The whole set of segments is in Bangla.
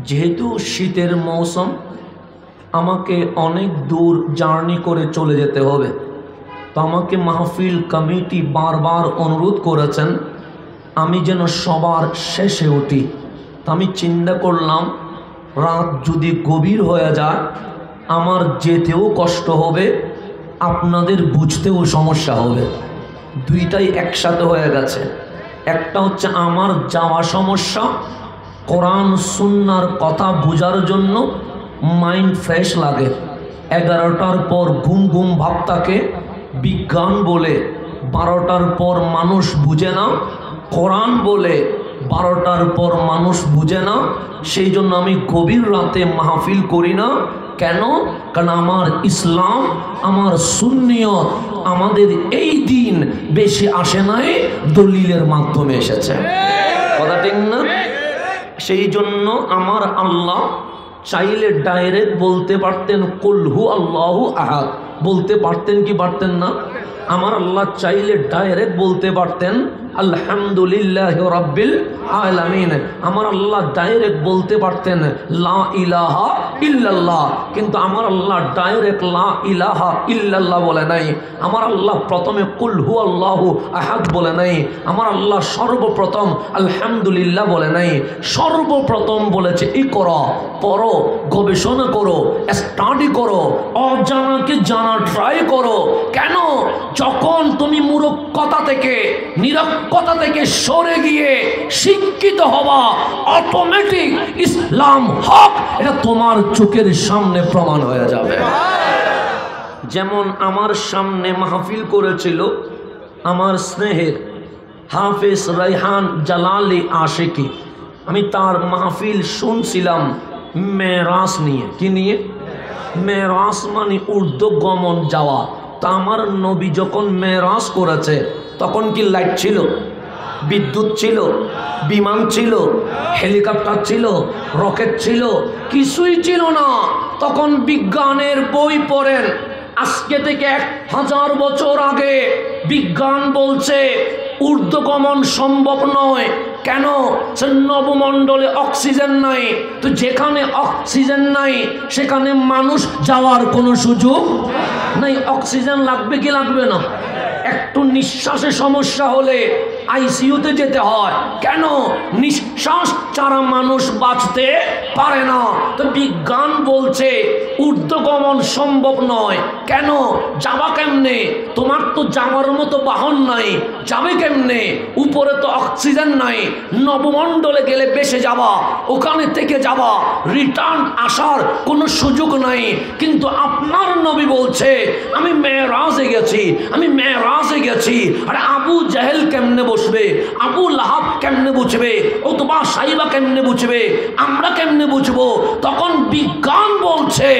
যেহেতু শীতের মৌসুম, আমাকে অনেক দূর জার্নি করে চলে যেতে হবে। তো আমাকে মাহফিল কমিটি বারবার অনুরোধ করেছেন আমি যেন সবার শেষে উঠি। তো আমি চিন্তা করলাম রাত যদি গভীর হয়ে যায় আমার যেতেও কষ্ট হবে, আপনাদের বুঝতেও সমস্যা হবে। দুইটাই একসাথে হয়ে গেছে। একটা হচ্ছে আমার যাওয়া সমস্যা, কোরআন সুন্নাহর কথা বোঝার জন্য মাইন্ড ফ্রেশ লাগে। 11টার পর ঘুম ঘুম ভাব থাকে, বিজ্ঞান বলে 12টার পর মানুষ বুঝে না, কোরআন বলে 12টার পর মানুষ বুঝে না। সেই জন্য আমি গভীর রাতে মাহফিল করি না। কেন? কারণ আমার ইসলাম, আমার সুন্নিয়ত, আমাদের এই দিন বেশি আসে নাই, দলিলের মাধ্যমে এসেছে। কথা ঠিক না? সেই জন্য আমার আল্লাহ চাইলে ডাইরেক্ট বলতে পারতেন কুল হু আল্লাহু আহাদ, বলতে পারতেন কি পারতেন না? আমার আল্লাহ চাইলে ডাইরেক্ট বলতে পারতেন আলহামদুলিল্লাহি রাব্বিল আলামিন। আমার আল্লাহ ডাইরেক্ট বলতে পারতেন লা ইলাহা ইল্লাল্লাহ, কিন্তু আমার আল্লাহ ডাইরেক্ট লা ইলাহা ইল্লাল্লাহ বলে নাই। আমার আল্লাহ প্রথমে কুল হু আল্লাহু আহাদ বলে নাই। আমার আল্লাহ সর্বপ্রথম আলহামদুলিল্লাহ বলে নাই। সর্বপ্রথম বলেছে ইকরা, পড়ো, গবেষণা করো, স্টাডি করো, অজানাকে জানা ট্রাই করো। কেন? যখন তুমি মূর্খতা থেকে, নিরক্ষতা থেকে সরে গিয়ে শিক্ষিত হবা, অটোমেটিক ইসলাম হক এটা তোমার চোখের সামনে প্রমাণ হয়ে যাবে। যেমন আমার সামনে মাহফিল করেছিল আমার স্নেহের হাফেজ রায়হান জালালি আশিকি। আমি তার মাহফিল শুনছিলাম মেরাজ নিয়ে। কি নিয়ে? মেরাজ মানে ঊর্ধ্বগমন যাওয়া। তা আমার নবী যখন মেরাজ করেছে তখন কি লাইট ছিল, বিদ্যুৎ ছিল, বিমান ছিল, হেলিকপ্টার ছিল, রকেট ছিল? কিছুই ছিল না। তখন বিজ্ঞানের বই পড়েন, আজকে থেকে 1000 বছর আগে বিজ্ঞান বলছে ঊর্ধ্বগমন সম্ভব নয়। কেন? সে নবমণ্ডলে অক্সিজেন নাই। তো যেখানে অক্সিজেন নাই সেখানে মানুষ যাওয়ার কোনো সুযোগ নাই। অক্সিজেন লাগবে কি লাগবে না? একটু নিঃশ্বাসে সমস্যা হলে আইসিইউতে যেতে হয়। কেন? নিঃশ্বাস ছাড়া মানুষ বাঁচতে পারে না। তো বিজ্ঞান বলছে ঊর্ধ্বগমন সম্ভব নয়। কেন? যাবা কেমনে? তোমার তো যাওয়ার মতো বাহন নাই, যাবে কেমনে? উপরে তো অক্সিজেন নাই। নবমণ্ডলে গেলে বেসে যাবা, ওখানে থেকে যাবা, রিটার্ন আসার কোনো সুযোগ নাই। কিন্তু আপনার নবী বলছে আমি মেরাজে গেছি, আমি মেরাজে গেছি। আর আবু জাহেল কেমনে বসবে, আবু লাহাব কেমনে বুঝবে, অথবা সাইবা কেমনে বুঝবে, আমরা কেমনে বুঝবো? তখন বিজ্ঞান বলছে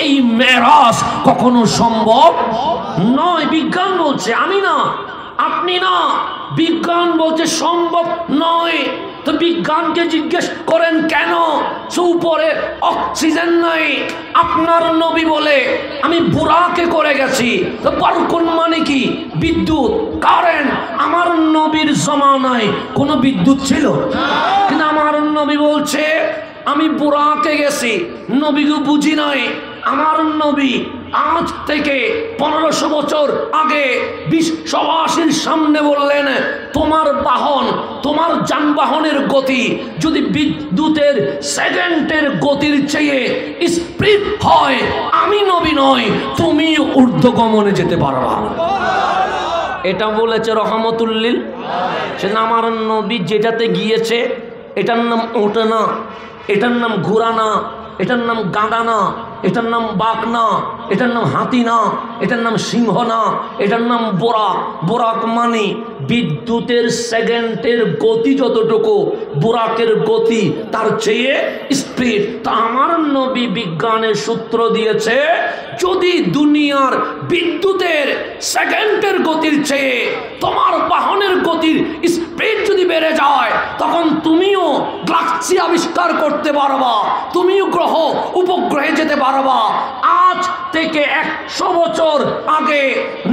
এই মেরাজ কখনো সম্ভব নয়। বিজ্ঞান বলছে, আমি না, আপনি না, বিজ্ঞান বলছে সম্ভব নয়। তো বিজ্ঞানকে জিজ্ঞেস করেন কেন? উপরে অক্সিজেন নাই। আপনার নবী বলে আমি বুরাকে করে গেছি। তো বারকুন মানে কি? বিদ্যুৎ, কারেন্ট। আমার নবীর জমানায় কোনো বিদ্যুৎ ছিল? কিন্তু আমার নবী বলছে আমি বুরাকে গেছি, নবীকে বুঝি নাই। আমার নবী আজ থেকে 1500 বছর আগে বিশ্ববাসীর সামনে বললেন তোমার বাহন, তোমার যানবাহনের গতি যদি বিদ্যুতের সেকেন্ডের গতির চেয়ে স্পিড হয়, আমি নবী নয়, তুমি ঊর্ধ্বগমনে যেতে পারবা। এটা বলেছে রহমতুল্লিল। সেদিন আমার নবী যেটাতে গিয়েছে এটার নাম ওটা না, এটার নাম ঘোড়া না, এটার নাম গাঁদা না, এটার নাম বাঘ না, এটার নাম হাতি না, এটার নাম সিংহ না, এটার নাম বোরাক। বোরাক মানে বিদ্যুতের সেকেন্ডের গতি যতটুকু, বোরাকের গতি তার চেয়ে স্পিড। তা আমার নবী বিজ্ঞানের সূত্র দিয়েছে যদি দুনিয়ার বিদ্যুতের সেকেন্ডের গতির চেয়ে তোমার বাহনের গতির স্পিড যদি বেড়ে যায় তখন তুমিও গ্যালাক্সি আবিষ্কার করতে পারবা, তুমিও গ্রহ উপগ্রহে যেতে পারবা। আজ থেকে 100 বছর আগে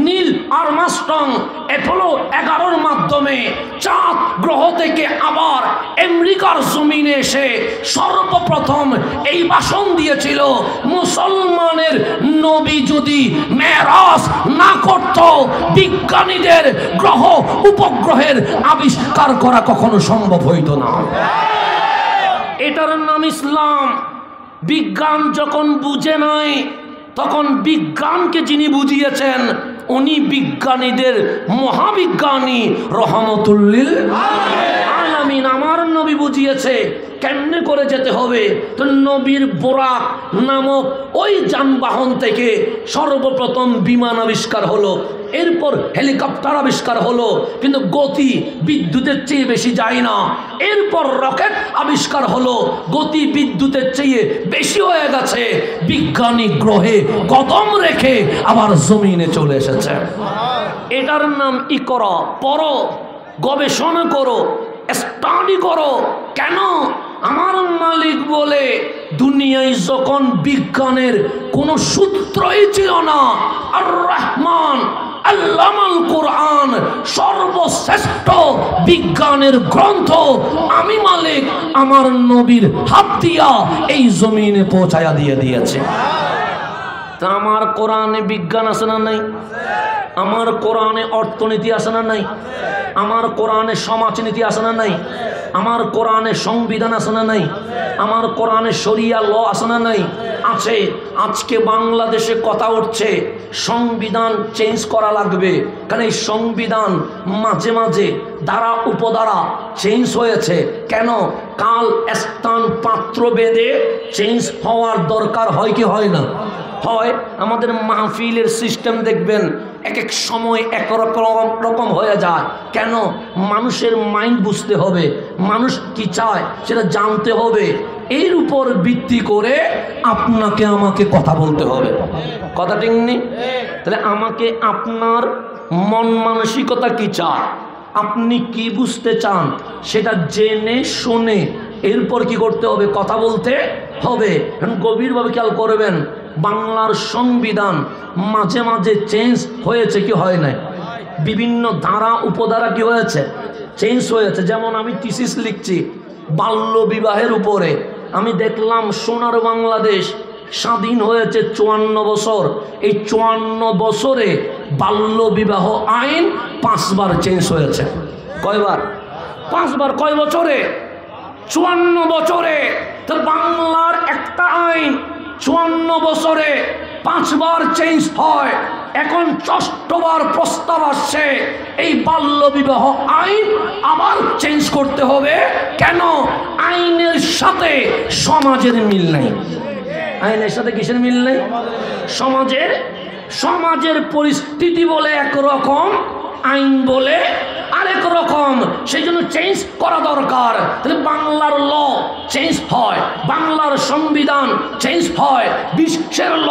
নীল আর্মস্ট্রং অ্যাপোলো 11 মাধ্যমে চাঁদ গ্রহ থেকে আবার আমেরিকার জমিনে এসে সর্বপ্রথম এই ভাষণ দিয়েছিল, মুসলমানের নবী যদি মেরাজ না করত বিজ্ঞানীদের গ্রহ উপগ্রহের আবিষ্কার করা কখনো সম্ভব হইত না। এটার নাম ইসলাম। বিজ্ঞান যখন বুঝে নাই তখন বিজ্ঞানকে যিনি বুঝিয়েছেন উনি বিজ্ঞানীদের মহাবিজ্ঞানী রহমতুল্লিল আলামিন। আমার নবী বুঝিয়েছে কেমনে করে যেতে হবে। তো নবীর বোরাক নামক ওই যানবাহন থেকে সর্বপ্রথম বিমান আবিষ্কার হলো, এরপর হেলিকপ্টার আবিষ্কার হলো, কিন্তু গতি বিদ্যুতের চেয়ে বেশি যায় না। এরপর রকেট আবিষ্কার হলো, গতি বিদ্যুতের চেয়ে বেশি হয়ে গেছে। বিজ্ঞানী গ্রহে কদম রেখে আবার জমিনে চলে এসেছে। এটার নাম ইকরা, পড়ো, গবেষণা করো, স্টাডি করো। কেন? আমার মালিক বলে দুনিয়ায় যখন বিজ্ঞানের কোনো সূত্রই ছিল না, আর রহমান আল্লামাল কোরআন সর্বশ্রেষ্ঠ বিজ্ঞানের গ্রন্থ আমি মালিক আমার নবীর হাত দিয়া এই জমিনে পৌঁছায়া দিয়ে দিয়েছে। তা আমার কোরআনে বিজ্ঞান আছে না নাই? আমার কোরআনে অর্থনীতি আছে না নাই? আমার কোরআনে সমাজনীতি আছে না নাই? আমার কোরআনে সংবিধান আছে না নাই? আমার কোরআনে শরিয়া ল আছে না নাই? আছে। আজকে বাংলাদেশে কথা উঠছে সংবিধান চেঞ্জ করা লাগবে, কারণ এই সংবিধান মাঝে মাঝে দ্বারা উপদ্বারা চেঞ্জ হয়েছে। কেন? কাল স্থান পাত্র বেদে চেঞ্জ হওয়ার দরকার হয় কি হয় না? হয়। আমাদের মাহফিলের সিস্টেম দেখবেন এক এক সময় এক রকম হয়ে যায়। কেন? মানুষের মাইন্ড বুঝতে হবে, মানুষ কি চায় সেটা জানতে হবে, এর উপর ভিত্তি করে আপনাকে আমাকে কথা বলতে হবে। কথা ঠিক নেই? তাহলে আমাকে আপনার মন মানসিকতা কি চায়, আপনি কি বুঝতে চান সেটা জেনে শুনে এরপর কি করতে হবে, কথা বলতে হবে। গভীরভাবে খেয়াল করবেন, বাংলার সংবিধান মাঝে মাঝে চেঞ্জ হয়েছে কি হয় নাই? বিভিন্ন ধারা উপধারা কি হয়েছে? চেঞ্জ হয়েছে। যেমন আমি থিসিস লিখছি বাল্য বিবাহের উপরে, আমি দেখলাম সোনার বাংলাদেশ স্বাধীন হয়েছে 54 বছর। এই 54 বছরে বাল্য বিবাহ আইন 5 বার চেঞ্জ হয়েছে। কয়বার? 5 বার। কয় বছরে? 54 বছরে। তো বাংলার একটা আইন 54 বছরে 5 বার চেঞ্জ হয়। এখন 6বার প্রস্তাব আসছে এই বাল্য বিবাহ আইন আবার চেঞ্জ করতে হবে। কেন? আইনের সাথে সমাজের মিল নেই। আইনের সাথে কিসের মিল নেই? সমাজের পরিস্থিতি বলে একরকম, আইন বলে আরেক রকম, সেই জন্য চেঞ্জ করা দরকার। তাহলে বাংলার ল চেঞ্জ হয়, বাংলার সংবিধান চেঞ্জ হয়, বিশ্বের ল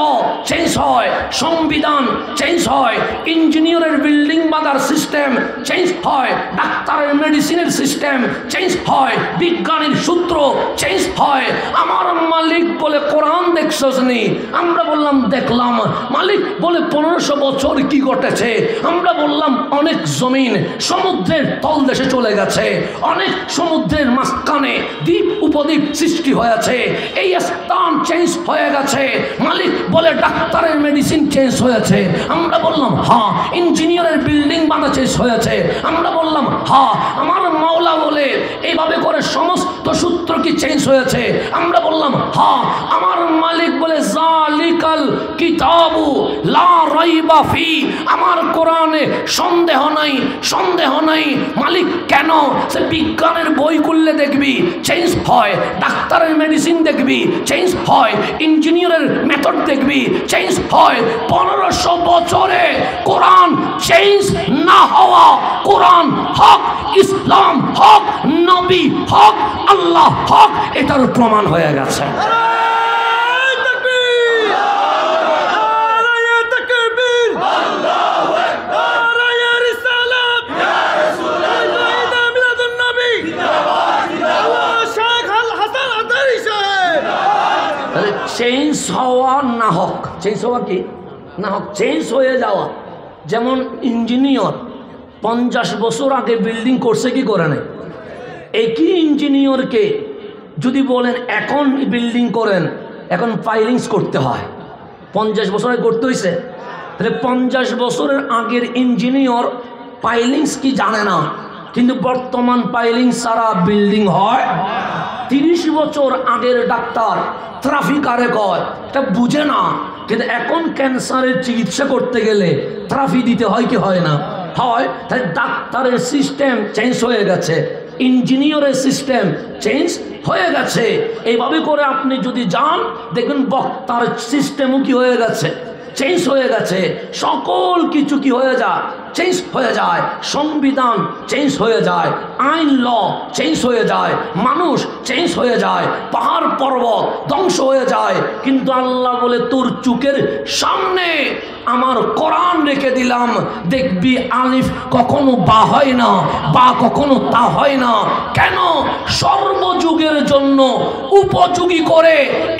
চেঞ্জ হয়, সংবিধান চেঞ্জ হয়, ইঞ্জিনিয়ারের বিল্ডিং বাঁধার সিস্টেম চেঞ্জ হয়, ডাক্তারের মেডিসিনের সিস্টেম চেঞ্জ হয়, বিজ্ঞানের সূত্র চেঞ্জ হয়। আমার মালিক বলে কোরআন দেখছস নি? আমরা বললাম দেখলাম। মালিক বলে 1500 বছর কি ঘটেছে? আমরা বললাম অনেক জমিন সমুদ্রের তলদেশে চলে গেছে, অনেক সমুদ্রের মাঝখানে দ্বীপ উপদ্বীপ সৃষ্টি হয়েছে, এই স্থান চেঞ্জ হয়ে গেছে। মালিক বলে ডাক্তারের মেডিসিন চেঞ্জ হয়েছে। আমরা বললাম হ্যাঁ। ইঞ্জিনিয়ারের বিল্ডিং বাঁধা চেঞ্জ হয়েছে। আমরা বললাম হ্যাঁ। আমার মাওলা বলে এইভাবে করে সমস্ত সূত্র কি চেঞ্জ হয়েছে? আমরা বললাম হ্যাঁ। আমার মালিক বলে জালিকাল কিতাবু লা রাইবা ফি, আমার কোরআনে সন্দেহ নাই, সন্দেহ নাই। মালিক কেন? সে বিজ্ঞানের বই খুললে দেখবি চেঞ্জ হয়, ডাক্তারের মেডিসিন দেখবি চেঞ্জ হয়, ইঞ্জিনিয়ারের মেথড দেখবি চেঞ্জ হয়। 1500 বছরে কোরআন চেঞ্জ না হওয়া, কোরআন হক, ইসলাম হক, নবী হক, আল্লাহ হক, এটার প্রমাণ হয়ে গেছে। তাহলে চেঞ্জ হওয়া না হোক, চেঞ্জ হওয়া কি না হোক, চেঞ্জ হয়ে যাওয়া। যেমন ইঞ্জিনিয়র 50 বছর আগে বিল্ডিং করছে কি করে নাই, একই ইঞ্জিনিয়রকে যদি বলেন এখন বিল্ডিং করেন, এখন পাইলিংস করতে হয়, 50 বছর আগে করতে হয়েছে। তাহলে 50 বছরের আগের ইঞ্জিনিয়র পাইলিংস কি জানে না, কিন্তু বর্তমান পাইলিংস ছাড়া বিল্ডিং হয়। 30 বছর আগের ডাক্তার ট্রাফিক আরে কয় এটা বুঝে না, কিন্তু এখন ক্যান্সারের চিকিৎসা করতে গেলে ট্রাফি দিতে হয় কি হয় না, হয়। তাই ডাক্তারের সিস্টেম চেঞ্জ হয়ে গেছে, ইঞ্জিনিয়ারের সিস্টেম চেঞ্জ হয়ে গেছে। এইভাবে করে আপনি যদি যান দেখবেন বক্তার সিস্টেমও কি হয়ে গেছে, চেঞ্জ হয়ে গেছে। সকল কিছু কি হয়ে যায়, চেঞ্জ হয়ে যায়। সংবিধান চেঞ্জ হয়ে যায়, আইন ল চেঞ্জ হয়ে যায়, মানুষ চেঞ্জ হয়ে যায়, পাহাড় পর্বত ধ্বংস হয়ে যায়। কিন্তু আল্লাহ বলে তোর চোখের সামনে আমার কোরআন রেখে দিলাম, দেখবি আলিফ কখনো বা হয় না, বা কখনো তা হয় না। কেন? সর্বযুগের জন্য উপযোগী করে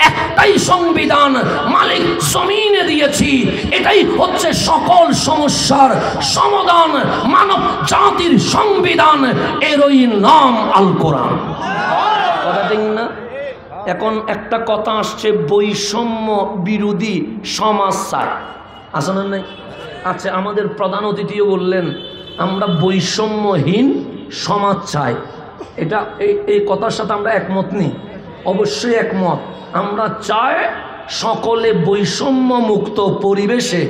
একটাই সংবিধান মালিক জমিনে দিয়েছি, এটাই হচ্ছে সকল সমস্যার সমাধান, মানব জাতির সংবিধান, এরই নাম আল কোরআন। কথা ঠিক না? এখন একটা কথা আসছে, বৈষম্য বিরোধী সমাজ চাই, আছে না নাই? আচ্ছা, আমাদের প্রধান অতিথিও বললেন আমরা বৈষম্যহীন সমাজ চাই। এটা এই কথার সাথে আমরা একমত নেই, অবশ্যই একমত। আমরা চাই সকলে বৈষম্য মুক্ত পরিবেশে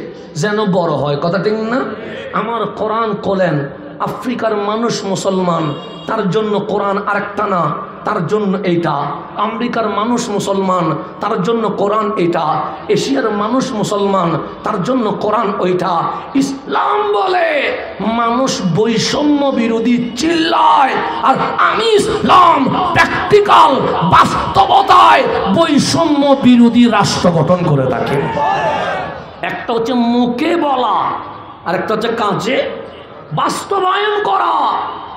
যেন বড় হয়, কথা ঠিক না? আমার কোরআন কোলেন, আফ্রিকার মানুষ মুসলমান, তার জন্য কোরআন আরেকটা না, তার জন্য এইটা। আমেরিকার মানুষ মুসলমান, তার জন্য কোরআন এইটা। এশিয়ার মানুষ মুসলমান, তার জন্য কোরআন ওইটা। ইসলাম বলে মানুষ বৈষম্য বিরোধী চিল্লায়, আর আমি ইসলাম প্র্যাকটিক্যাল বাস্তবতায় বৈষম্য বিরোধী রাষ্ট্র গঠন করে থাকি। একটা হচ্ছে মুখে বলা, আর একটা হচ্ছে কাজে বাস্তবায়ন করা।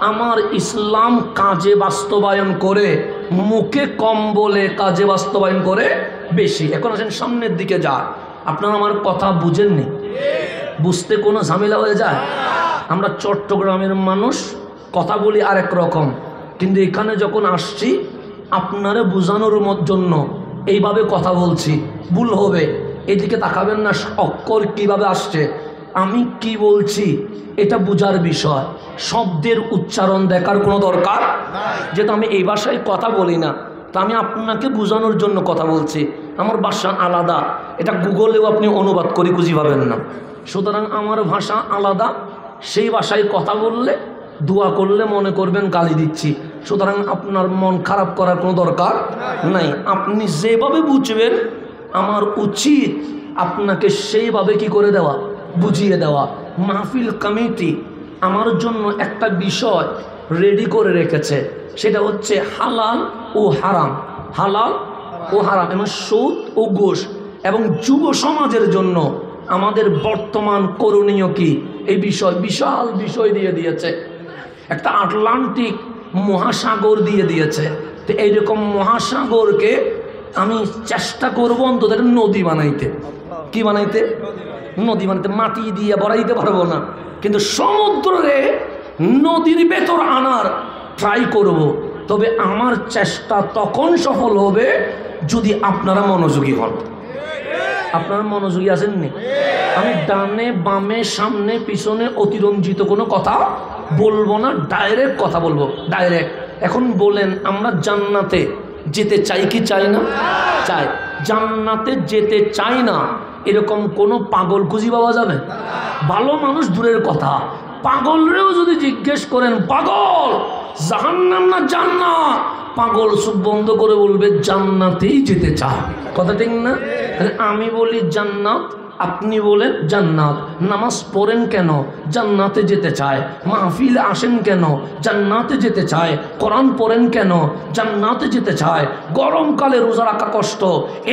আমার ইসলাম কাজে বাস্তবায়ন করে, মুখে কম বলে কাজে বাস্তবায়ন করে বেশি। এখন আসেন সামনের দিকে যা, আপনারা আমার কথা বুঝেননি, বুঝতে কোনো ঝামেলা হয়ে যায়? আমরা চট্টগ্রামের মানুষ, কথা বলি আরেক রকম, কিন্তু এখানে যখন আসছি আপনারা বোঝানোর জন্য এইভাবে কথা বলছি, ভুল হবে এদিকে তাকাবেন না, অক্ষর কিভাবে আসছে, আমি কি বলছি এটা বোঝার বিষয়। শব্দের উচ্চারণ দেখার কোনো দরকার, যেহেতু আমি এই ভাষায় কথা বলি না, তা আমি আপনাকে বোঝানোর জন্য কথা বলছি। আমার ভাষা আলাদা, এটা গুগলেও আপনি অনুবাদ করে খুঁজে পাবেন না। সুতরাং আমার ভাষা আলাদা, সেই ভাষায় কথা বললে দোয়া করলে মনে করবেন গালি দিচ্ছি। সুতরাং আপনার মন খারাপ করার কোনো দরকার নাই। আপনি যেভাবে বুঝবেন আমার উচিত আপনাকে সেইভাবে কি করে দেওয়া, বুঝিয়ে দেওয়া। মাহফিল কমিটি আমার জন্য একটা বিষয় রেডি করে রেখেছে, সেটা হচ্ছে হালাল ও হারাম। হালাল ও হারাম এবং সুদ ও ঘুষ, এবং যুব সমাজের জন্য আমাদের বর্তমান করণীয় কি, এই বিষয় বিশাল বিষয় দিয়ে দিয়েছে। একটা আটলান্টিক মহাসাগর দিয়ে দিয়েছে। তো এইরকম মহাসাগরকে আমি চেষ্টা করবো অন্তত নদী বানাইতে। কি বানাইতে? নদী বানাইতে। মাটি দিয়ে বড়াইতে পারবো না, কিন্তু সমুদ্রে নদীর ভেতর আনার ট্রাই করব। তবে আমার চেষ্টা তখন সফল হবে যদি আপনারা মনোযোগী হন। আপনারা মনোযোগী আছেননি? আমি ডানে বামে সামনে পিছনে অতিরঞ্জিত কোনো কথা বলবো না, ডাইরেক্ট কথা বলবো, ডাইরেক্ট। এখন বলেন, আমরা জান্নাতে যেতে চাই কি চাই না? চাই। জান্নাতে যেতে চাই না এরকম কোনো পাগল খুঁজি পাওয়া যাবে? ভালো মানুষ দূরের কথা, পাগলরেও যদি জিজ্ঞেস করেন পাগল জাহান্নাম না জান্নাত, পাগল চোখ বন্ধ করে বলবে জান্নাতেই যেতে চায়। কথা ঠিক না? আমি বলি জান্নাত, আপনি বলেন জান্নাত। নামাজ পড়েন কেন? জান্নাতে যেতে চায়। মাহফিল আসেন কেন? জান্নাতে যেতে চায়। কোরআন পড়েন কেন? জান্নাতে যেতে চায়। গরমকালে রোজা রাখা কষ্ট,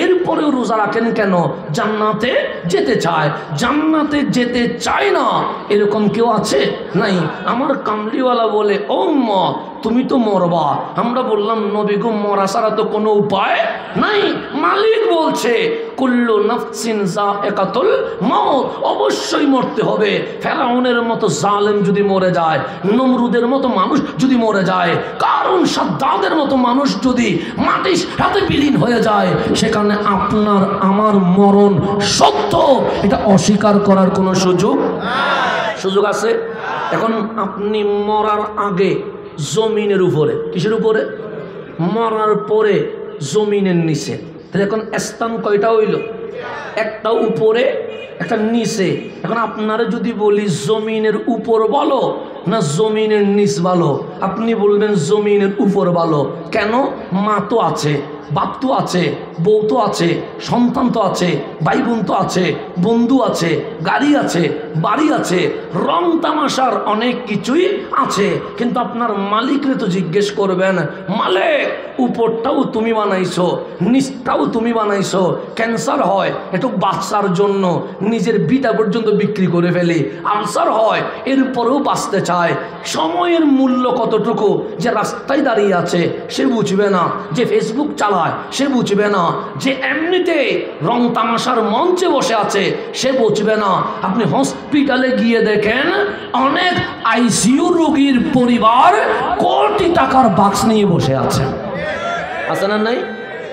এরপরেও রোজা রাখেন কেন? জান্নাতে যেতে চায়। জান্নাতে যেতে চায় না এরকম কেউ আছে? নাই। আমার কামলিওয়ালা বলে ও উম্মত, তুমি তো মরবা। আমরা বললাম নবী গো মরা ছাড়া তো কোনো উপায় নাই। মালিক বলছে কুল্লু নাফসিন যায়কাতুল মউত, অবশ্যই মরতে হবে। ফেরাউনের মতো জালেম যদি মরে যায়, নমরুদের মতো মানুষ যদি মরে যায়, কারণ সাদ্দাদের মতো মানুষ যদি মাটির সাথে বিলীন হয়ে যায়, সেখানে আপনার আমার মরণ সত্য, এটা অস্বীকার করার কোনো সুযোগ আছে? এখন আপনি মরার আগে জমিনের উপরে, কিসের উপরে? মরার পরে জমিনের নিচে। তাহলে এখন স্থান কয়টা হইল? একটা উপরে একটা নিচে। এখন আপনারা যদি বলি জমিনের উপর ভালো না জমিনের নিচ ভালো, আপনি বলবেন জমিনের উপর ভালো। কেন? মা তো আছে, বাপ তো আছে, বউ তো আছে, সন্তান তো আছে, ভাই বোন তো আছে, বন্ধু আছে, গাড়ি আছে, বাড়ি আছে, রং তামাশার অনেক কিছুই আছে। কিন্তু আপনার মালিকরে তো জিজ্ঞেস করবেন, মালিক উপরটাও তুমি বানাইছো, নিচটাও তুমি বানাইছো। ক্যান্সার হয় একটু বাচ্চার জন্য নিজের বিটা পর্যন্ত বিক্রি করে ফেলি, আলসার হয় এরপরেও বাঁচতে চায়। সময়ের মূল্য কতটুকু? যে রাস্তায় দাঁড়িয়ে আছে সে বুঝবে না, যে ফেসবুক চালায় সে বুঝবে না, যে এমনিতে রং তামাশার মঞ্চে বসে আছে সে বুঝবে না। আপনি হসপিটালে গিয়ে দেখেন অনেক আইসিইউ রোগীর পরিবার কোটি টাকার বাক্স নিয়ে বসে আছে। আছে না নাই?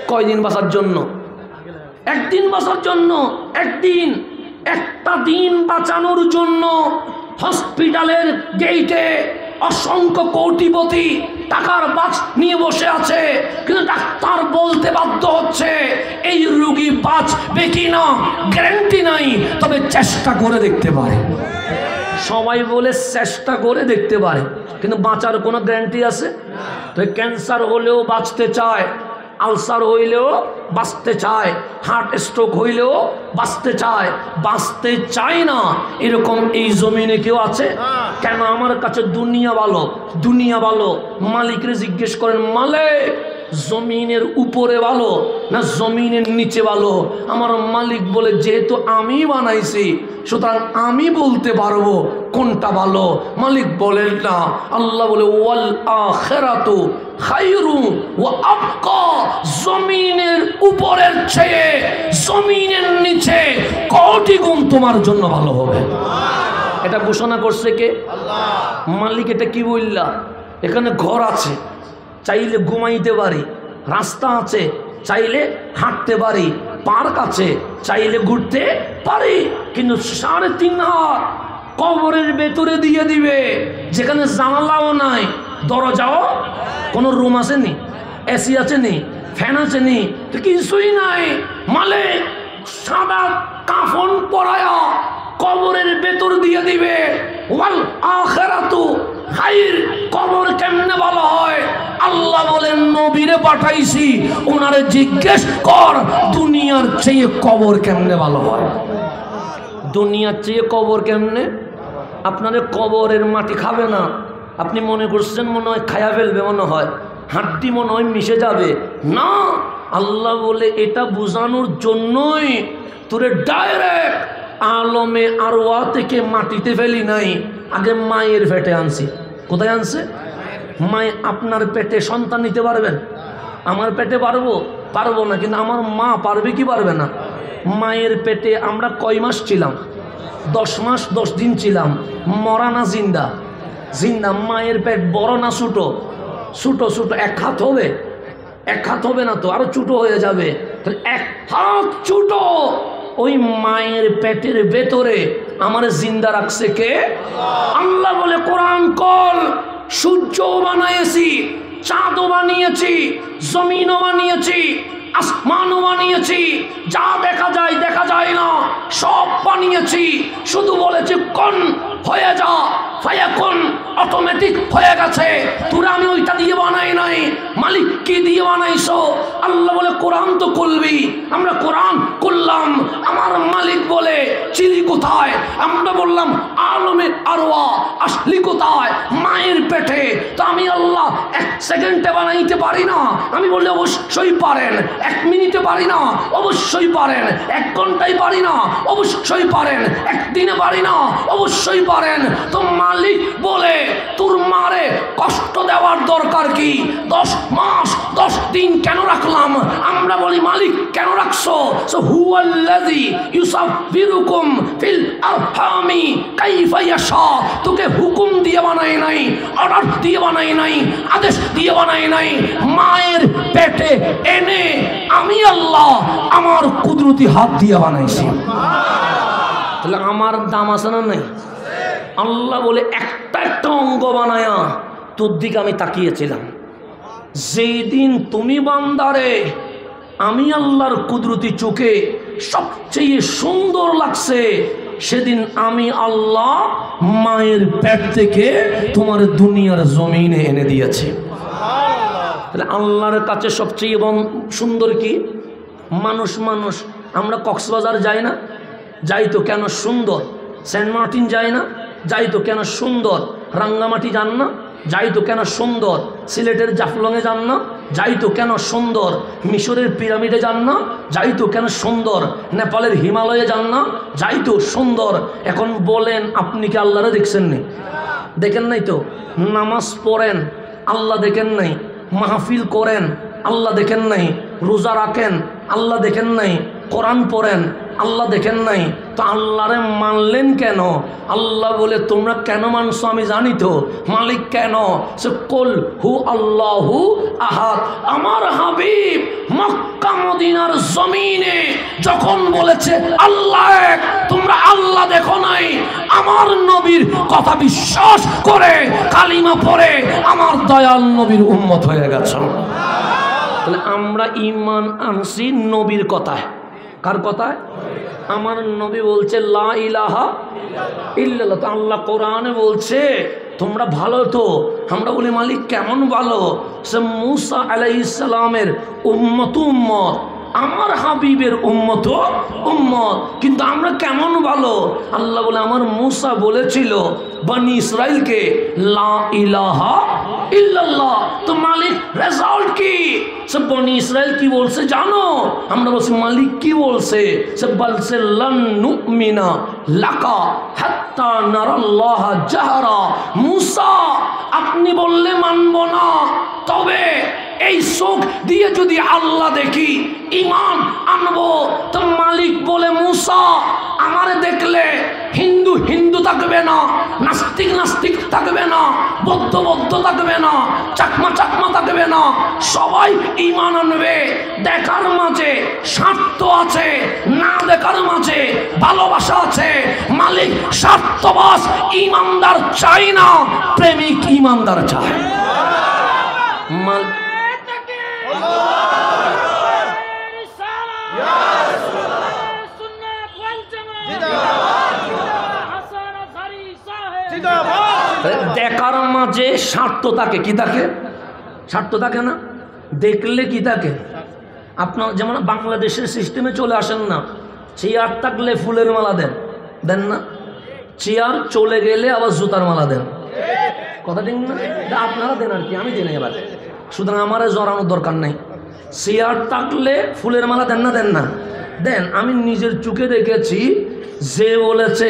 কয়দিন বাঁচার জন্য? একদিন বাঁচার জন্য। একদিন, একটা দিন বাঁচানোর জন্য হসপিটালের গেইটে অসংখ্য কোটিপতি টাকার বাক্স নিয়ে বসে আছে, কিন্তু ডাক্তার বলতে বাধ্য হচ্ছে এই রোগী বাঁচবে কিনা গ্যারান্টি নাই, তবে চেষ্টা করে দেখতে পারে। সবাই বলে চেষ্টা করে দেখতে পারে, কিন্তু বাঁচার কোনো গ্যারান্টি আছে? তো ক্যান্সার হলেও বাঁচতে চায়, আলসার হইলেও বাঁচতে চায়, হার্ট স্ট্রোক হইলেও বাঁচতে চায়। বাঁচতে চায় না এরকম এই জমিনে কেউ আছে? কেন? আমার কাছে দুনিয়া ভালো, দুনিয়া ভালো। মালিকরে জিজ্ঞেস করেন, মালিক জমিনের উপরে ভালো না জমিনের নিচে ভালো? আমার মালিক বলে, যেহেতু আমি বানাইছি সুতরাং আমি বলতে পারবো কোনটা ভালো। মালিক বলেন না, আল্লাহ বলে ওয়াল আখিরাতু খায়রু ওয়া আবকা, জমিনের উপরের চেয়ে জমিনের নিচে কোটি গুণ তোমার জন্য ভালো হবে। এটা ঘোষণা করছে কে? আল্লাহ। মালিক এটা কি বললা? এখানে ঘর আছে, চাইলে ঘুমাইতে পারি, রাস্তা আছে, চাইলে হাঁটতে পারি, পার্ক আছে, চাইলে ঘুরতে পারি, কিন্তু 3.5 হাত কবরের ভেতরে দিয়ে দিবে, যেখানে জানালাও নাই, দরজাও, কোনো রুম আছে নি, এসি আছে নি, ফ্যান আছে নি, তো কিছুই নাই। মালিক সাদা কাফন পরায়া কবরের ভেতর দিয়ে দিবে। ওয়াল আখিরাতু খায়র, কবর কেমনে ভালো হয়? আল্লাহ বলেন নবীরে পাঠাইছি, ওনারে জিজ্ঞেস কর দুনিয়ার চেয়ে কবর কেমনে ভালো হয়। দুনিয়ার চেয়ে কবর কেমনে? আপনাদের কবরের মাটি খাবে না, আপনি মনে করছেন মনে হয় খায়া ফেলবে, মনে হয় হাড্ডি মনে হয় মিশে যাবে না। আল্লাহ বলে এটা বোঝানোর জন্যই তোরে ডাইরেক্ট আলমে আরওয়া থেকে মাটিতে ফেলি নাই, আগে মায়ের পেটে আনছি। কোথায় আনছে? মায়ে। আপনার পেটে সন্তান নিতে পারবেন? আমার পেটে পারবো না, কিন্তু আমার মা পারবে কি পারবে না? মায়ের পেটে আমরা কয় মাস ছিলাম? 10 মাস 10 দিন ছিলাম। মরা না জিন্দা? জিন্দা। মায়ের পেট বড় না ছোটো? ছোটো। 1 হাত হবে? 1 হাত হবে না তো, আরো ছোটো হয়ে যাবে। তাহলে 1 হাত ছোটো ওই মায়ের পেটের ভেতরে আমার জিন্দা রাখছে কে? আল্লাহ বলে কোরআন কল, সূর্যও বানিয়েছি, চাঁদও বানিয়েছি, জমিনও বানিয়েছি, আসমানও বানিয়েছি, যা দেখা যায় না সব বানিয়েছি। শুধু বলেছি কোন হয়ে যা, ফায়াকুন, অটোমেটিক হয়ে গেছে। তোরা আমি ওইটা দিয়ে বানাই নাই। মালিক কি দিয়ে বানাইছো? আল্লাহ বলে কোরআন তো খুলবি। আমরা কোরআন খুললাম, আমার মালিক বলে চিলি কোথায়? আমরা বললাম আলমে আরওয়া আসলি কোথায়? মায়ের পেটে। তো আমি আল্লাহ 1 সেকেন্ডে বানাইতে পারি না? আমি বললে অবশ্যই পারেন। 1 মিনিটে পারি না? অবশ্যই পারেন। 1 ঘন্টায় পারি না? অবশ্যই পারেন। 1 দিনে পারি না? অবশ্যই পারেন। তো মালিক বলে তোর মারে কষ্ট দেওয়ার দরকার কি? 10 মাস 10 দিন কেন রাখলাম? আমরা বলি মালিক কেন রাখছো? সো হুয়াল্লাযী ইউসাফিরুকুম ফিল আরহামি কাইফা ইয়াশা। তোকে হুকুম দিয়ে বানায় নাই, অর্ডার দিয়ে বানায় নাই, আদেশ দিয়ে বানায় নাই। মায়ের পেটে এনে আমি আল্লাহ আমার কুদরতি হাত দিয়ে বানাইছি। তাহলে আমার দাম আছে না নাই? আল্লাহ বলে একটা একটা অঙ্গ বানায়া তোর দিকে আমি তাকিয়েছিলাম। যেই দিন তুমি বান্দারে আমি আল্লাহর কুদরতি চোখে সবচেয়ে সুন্দর লাগছে, সেদিন আমি আল্লাহ মায়ের পেট থেকে তোমার দুনিয়ার জমিনে এনে দিয়েছি। তাহলে আল্লাহর কাছে সবচেয়ে সুন্দর কি? মানুষ। আমরা কক্সবাজার যাই না? যাই তো, কেন? সুন্দর। সেন্ট মার্টিন যাই না? যাই তো, কেন? সুন্দর। রাঙ্গামাটি যান না? যাই তো, কেন? সুন্দর। সিলেটের জাফলংয়ে যান না? যাই তো, কেন? সুন্দর। মিশরের পিরামিডে যান না? যাই তো, কেন? সুন্দর। নেপালের হিমালয়ে যান না? যাই তো, সুন্দর। এখন বলেন আপনি কি আল্লাহরে দেখছেন নি? দেখেন নাই তো। নামাজ পড়েন, আল্লাহ দেখেন নাই। মাহফিল করেন, আল্লাহ দেখেন নাই। রোজা রাখেন, আল্লাহ দেখেন নাই। কোরআন পড়েন, আল্লাহ দেখেন নাই। তো আল্লাহরে মানলেন কেন? আল্লাহ বলে তোমরা কেন মানছো আমি জানি তো। মালিক কেন? সে কুল হু আল্লাহু আহাদ। আমার হাবিব মক্কা মদিনার জমিনে যখন বলেছে আল্লাহ এক, তোমরা আল্লাহ দেখো নাই, আমার নবীর কথা বিশ্বাস করে কালিমা পড়ে আমার দয়াল নবীর উম্মত হয়ে গেছে। তাহলে আমরা ঈমান আনছি নবীর কথায়। কার কথায়? আমার নবী বলছে লা ইলাহা ইল্লাল্লাহ। তো আল্লাহ কোরআনে বলছে তোমরা ভালো। তো আমরা বলি মালিক কেমন ভালো? সে মূসা আলাইহিস সালামের উম্মত, আমার হাবিবের উম্মত। কিন্তু আমরা কেমন ভালো? আল্লাহ বলে আমার মূসা বলেছিল বনি ইসরাইলকে লা ইলাহা ইল্লাল্লাহ। তো মালিক রেজাল্ট কি? সে বনি ইসরাইল কি বলছে জানো? আমরা বলছি মালিক কি বলছে? সে বলছে লান নুমিনা লাকা হাত্তা নারাল্লাহা জাহরা। মূসা আপনি বললে মানব না, তবে এই চোখ দিয়ে যদি আল্লাহ দেখি ঈমান আনবো। তো মালিক বলে মূসা আমারে দেখলে হিন্দু হিন্দু থাকবে না, নাস্তিক নাস্তিক থাকবে না, বৌদ্ধ বৌদ্ধ থাকবে না, চাকমা চাকমা থাকবে না, সবাই ঈমান আনবে। দেখার মাঝে স্বার্থ আছে, না দেখার মাঝে ভালোবাসা আছে। মালিক স্বার্থবাস ঈমানদার চাই না, প্রেমিক ঈমানদার চায়। দেখার মাঝে স্বার্থ থাকে। কি থাকে? স্বার্থ থাকে না? দেখলে কি থাকে? আপনার যেমন বাংলাদেশের সিস্টেমে চলে আসেন না, চেয়ার থাকলে ফুলের মালা দেন না? চেয়ার চলে গেলে আবার জুতার মালা দেন। কথা ঠিক না? আপনারা দেন আর কি, আমি দিই না এবার। সুতরাং আমার জড়ানোর দরকার নেই। চেয়ার থাকলে ফুলের মালা দেন না? দেন। আমি নিজের চোখে দেখেছি, যে বলেছে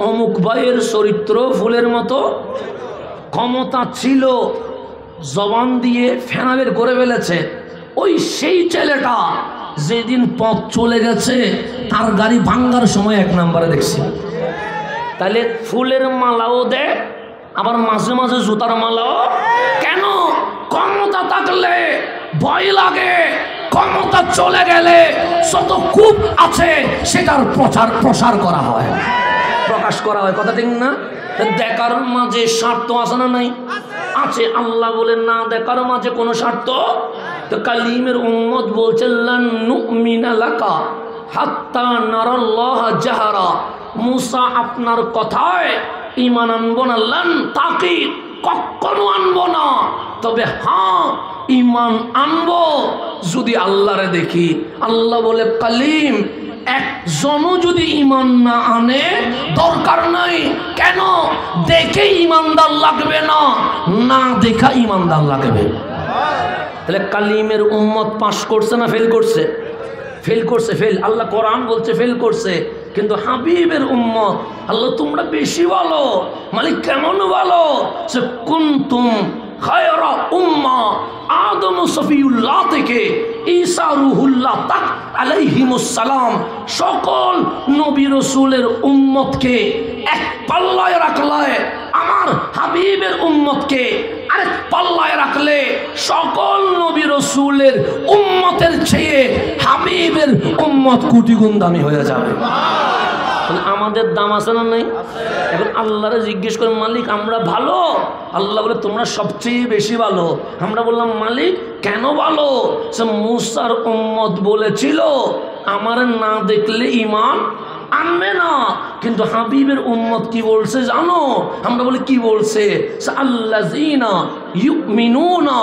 অমুক ভাইয়ের চরিত্র ফুলের মতো, ক্ষমতা ছিল, জবান দিয়ে ফেনা বের করে ফেলেছে, ওই সেই ছেলেটা যেদিন পথ চলে গেছে তার গাড়ি ভাঙ্গার সময় 1 নম্বরে দেখছি। তাহলে ফুলের মালাও দেয়, আবার মাঝে মাঝে জুতার মালাও। কেন? ক্ষমতা থাকলে ভয় লাগে, ক্ষমতা চলে গেলে যত কূপ আছে সেটার প্রসার করা হয়, প্রকাশ করা হয়। কথা ঠিক না? দেখার মাঝে স্বার্থ আছে না নাই? আছে। আল্লাহ বলেন না দেখার মাঝে কোনো স্বার্থ। তো কালিমের উম্মত বলছে লান নুমিনা লাকা হাত্তা নারাল্লাহা জাহরা। মূসা আপনার কথায় ঈমান আনবো না, লান তাকি, কখনো আনবো না। তবে হ্যাঁ ইমান আনবো যদি আল্লাহরে দেখি। আল্লাহ বলে কালিম, একজনও যদি ইমান না আনে দরকার নাই। কেন? দেখে ইমানদার লাগবে না, না দেখা ইমানদার লাগবে। তাহলে কালিমের উম্মত পাস করছে না ফেল করছে? ফেল করছে, ফেল। আল্লাহ কোরআন বলছে ফেল করছে। কিন্তু হাবিবের উম্মত আল্লাহ তোমরা বেশি ভালো। মালিক কেমন ভালো? সে কুনতুম খায়রা উম্মাহ, আদম সফিউল্লাহ থেকে ঈসা রুহুল্লাহ তাক আলাইহিমুস সালাম সকল নবী রাসূলের উম্মতকে এক পাল্লায় রাখলে, আমার হাবিবের উম্মতকে আরেক পাল্লায় রাখলে সকল নবী রাসূলের উম্মতের চেয়ে হাবিবের উম্মত কোটি গুণ দামি হয়ে যাবে। আমাদের দাম আছে না নাই? এখন আল্লাহরে জিজ্ঞেস করে মালিক আমরা ভালো? আল্লাহ বলে তোমরা সবচেয়ে বেশি ভালো। আমরা বললাম মালিক কেন ভালো? সে মুসার উম্মত বলেছিল আমার না দেখলে ঈমান আনবে না। কিন্তু হাবিবের উম্মত কি বলছে জানো? আমরা বলি কি বলছে? আল্লাযীনা ইউমিনুনা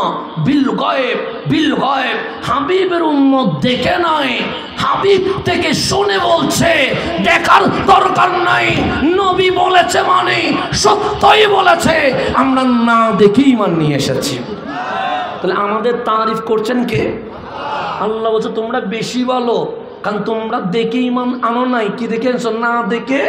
বিল গায়ব, বিল গায়ব। হাবিবের উম্মত দেখে নাই, হাবিব থেকে শুনে বলছে, দেখার দরকার নাই। নবী বলেছে মানে সত্যই বলেছে, আমরা না দেখে ঈমান নিয়ে এসেছি। তাহলে আমাদের তারিফ করছেন কে? আল্লাহ বলছে তোমরা বেশি ভালো, কারণ তোমরা দেখে ঈমান আনো নাই। কি দেখে আনছো? না দেখে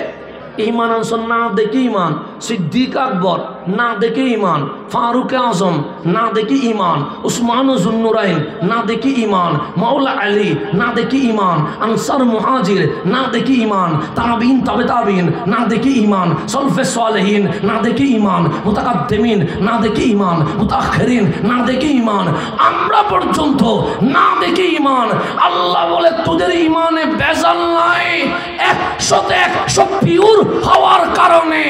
ঈমান আনছো, না দেখে ঈমান। সিদ্দিক আকবর না দেখে ঈমান, ফারুক আজম না দেখে ঈমান, উসমান জুন্নুরাইন না দেখে ঈমান, মাওলা আলী না দেখে ঈমান, আনসার মুহাজির না দেখে ঈমান, তাবিন তবে তাবিন না দেখে ঈমান, সলফে সালেহিন না দেখে ঈমান, মুতাকাদ্দিমিন না দেখে ঈমান, মুতাআখিরিন না দেখে ঈমান, আমরা পর্যন্ত না দেখে ঈমান। আল্লাহ বলে তোদের ঈমানে ভেজাল নাই, 100% পিওর হওয়ার কারণে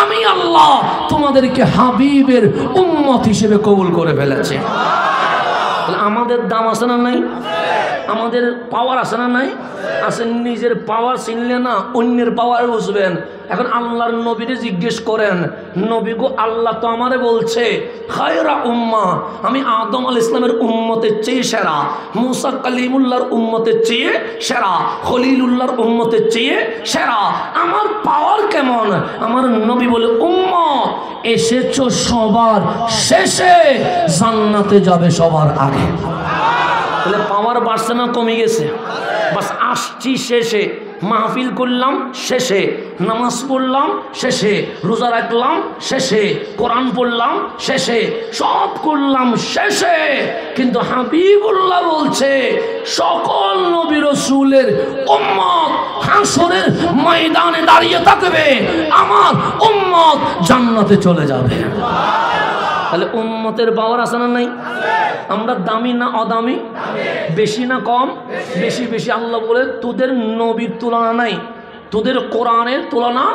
আমি আল্লাহ তোমাদেরকে হাবিবের উম্মত হিসেবে কবুল করে ফেলেছে। আমাদের দাম আছে না নাই? আমাদের পাওয়ার আছে না নাই? আছে। নিজের পাওয়ার চিনলে না অন্যের পাওয়ার বুঝবেন। এখন আল্লাহর নবীরে জিজ্ঞেস করেন, নবী গো আল্লাহ তো আমারে বলছে খায়রা উম্মাহ, আমি আদম আলাইহিস ইসলামের উম্মতের চেয়ে সেরা, মুসা কালিমুল্লাহর উম্মতের চেয়ে সেরা, খলিলুল্লাহর উম্মতের চেয়ে সেরা, আমার পাওয়ার কেমন? আমার নবী বলে উম্মত এসেছো সবার শেষে, জান্নাতে যাবে সবার আগে। তাহলে পাওয়ার বাড়ছে না কমে গেছে? বাস আসছি শেষে, মাহফিল করলাম শেষে, নামাজ পড়লাম শেষে, রোজা রাখলাম শেষে, কোরআন পড়লাম শেষে, সব করলাম শেষে। কিন্তু হাবিবুল্লাহ বলছে সকল নবী রাসূলের উম্মত হাসরের ময়দানে দাঁড়িয়ে থাকবে, আমার উম্মত জান্নাতে চলে যাবে। তাহলে উম্মতের পাওয়ার আছে না নাই? আমরা দামি না অদামি? বেশি না কম? বেশি। বেশি। আল্লাহ বলে তোদের নবীর তুলনা নাই, তোদের কোরআনের তুলনা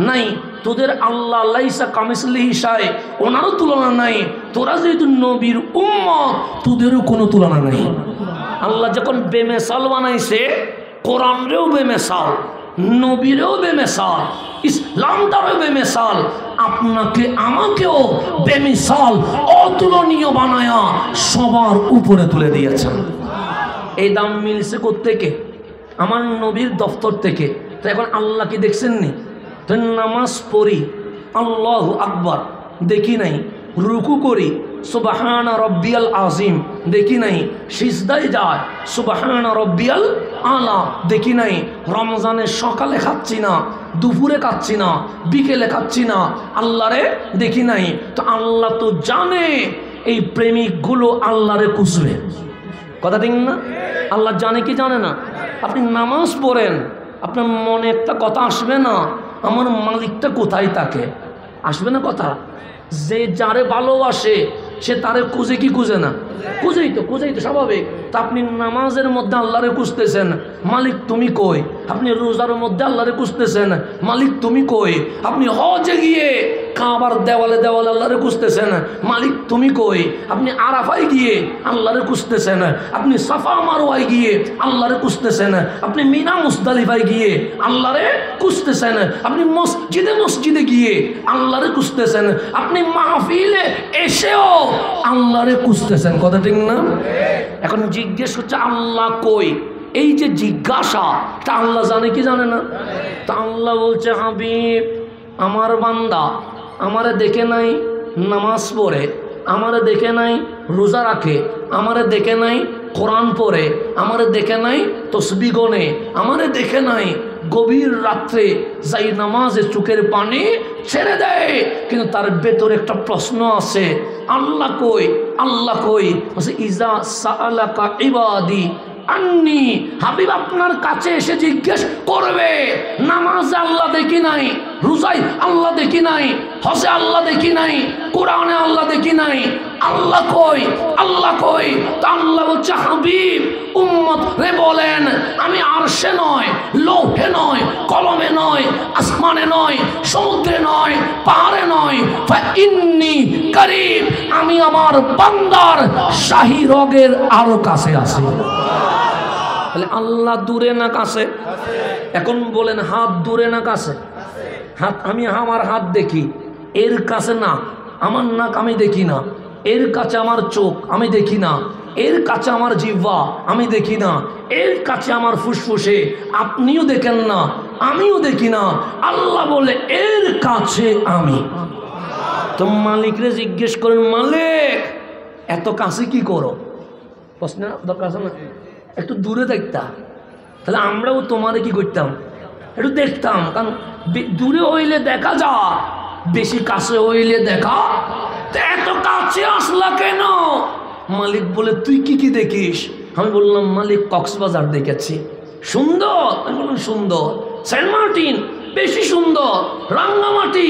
নাই, তোদের আল্লাহ লাইসা কামিসলিহি শাই ওনারও তুলনা নাই। তোরা যেহেতু নবীর উম্মত তোদেরও কোনো তুলনা নাই। আল্লাহ যখন বেমেসাল বানাইছে, কোরআনরেও বেমেসাল, নবীরেও বেমেসাল, ইসলামটারও বেমেসাল, আপনাকে আমাকেও বেমিসাল অতুলনীয় বানায়া সবার উপরে তুলে দিয়েছেন। এই দাম মিলছে কোত্থেকে? আমার নবীর দফতর থেকে। তো এখন আল্লাহ কি দেখছেননি? তো নামাজ পড়ি আল্লাহু আকবার দেখি নাই, রুকু করি সুবহান রব্বিয়াল আজিম দেখি নাই, সিজদায় যায় সুবহান রব্বিয়াল আলা দেখি নাই, রমজানের সকালে খাচ্ছি না, দুপুরে খাচ্ছি না, বিকেলে খাচ্ছি না, আল্লাহরে দেখি নাই। তো আল্লাহ তো জানে এই প্রেমিকগুলো আল্লাহরে খুঁজবে, কথা ঠিক না? আল্লাহ জানে কি জানে না? আপনি নামাজ পড়েন, আপনার মনে একটা কথা আসবে না, আমার মালিকটা কোথায় থাকে? আসবে না কথা? যে যারে ভালোবাসে সে তারে খুঁজে কি খুঁজে না? খুঁজেই তো স্বাভাবিক। তা আপনি নামাজের মধ্যে আল্লাহরে খুঁজতেছেন, মালিক তুমি কই? আপনি রোজার মধ্যে আল্লাহরে খুঁজতেছেন, মালিক তুমি কই? আপনি হজে গিয়ে কাবার দেওয়ালে দেওয়ালে আল্লাহরে খুঁজতেছেন, মালিক তুমি কই? আপনি আরাফায় গিয়ে আল্লাহরে খুঁজতেছেন, আপনি সাফা মারওয়ায় গিয়ে আল্লাহরে খুঁজতেছেন, আপনি মিনা মুজদালিফায় গিয়ে আল্লাহরে খুঁজতেছেন, আপনি মসজিদে মসজিদে গিয়ে আল্লাহরে খুঁজতেছেন, আপনি মাহফিলে এসেও আল্লাহরে খুঁজতেছেন। কথা ঠিক না? এখন জিজ্ঞেস করছে আল্লাহ কই? এই যে জিজ্ঞাসা, তা আল্লাহ জানে কি জানে না? তা আল্লাহ বলছে, হাবিব আমার বান্দা আমারে দেখে নাই নামাজ পড়ে, আমারে দেখে নাই রোজা রাখে, আমারে দেখে নাই কোরআন পড়ে, আমারে দেখে নাই তসবিহ গনে, আমারে দেখে নাই গভীর রাত্রে যাই নামাজে চোখের পানি ছেড়ে দেয়, কিন্তু তার ভেতরে একটা প্রশ্ন আছে, আল্লাহ কই? আল্লাহ কই? ইজা সাআলাকা ইবাদি আন্নি, হাবিব আপনার কাছে এসে জিজ্ঞেস করবে, নামাজে আল্লাহ দেখি নাই, রোজায় আল্লাহ দেখি নাই, হজে আল্লাহ দেখি নাই, কোরআনে আল্লাহ দেখি নাই, আল্লাহ কই? আল্লাহ কই? তা আল্লাহ বলছে, হাবিব উম্মত রে বলেন, আমি আরশে নয়, লৌহে নয়, কলমে নয়, আসমানে নয়, সমুদ্রে নয়, পাহাড়ে নয়, ইন্নি করিব, আমি আমার বান্দার শাহী রগের আরো কাছে আছি। তাহলে আল্লাহ দূরে না কাছে? এখন বলেন হাত দূরে না কাছে? হাত, আমি আমার হাত দেখি, এর কাছে না। আমার নাক আমি দেখি না, এর কাছে আমার চোখ আমি দেখি না, এর কাছে আমার জিহ্বা আমি দেখি না, এর কাছে আমার ফুসফুসে আপনিও দেখেন না, আমিও দেখি না। আল্লাহ বলে এর কাছে আমি। তো মালিকরে জিজ্ঞেস করেন, মালিক এত কাছে কি করো? প্রশ্ন দরকার আছে না? একটু দূরে দেখতাম, তাহলে আমরাও তোমারে কি করতাম? একটু দেখতাম। কারণ দূরে হইলে দেখা যা, বেশি কাছে হইলে দেখা। এত কাছে আসলা কেন? মালিক বলে, তুই কি কি দেখিস? আমি বললাম, মালিক কক্সবাজার দেখেছি, সুন্দর। আমি বললাম, সুন্দর। সেন্ট মার্টিন বেশি সুন্দর, রাঙ্গামাটি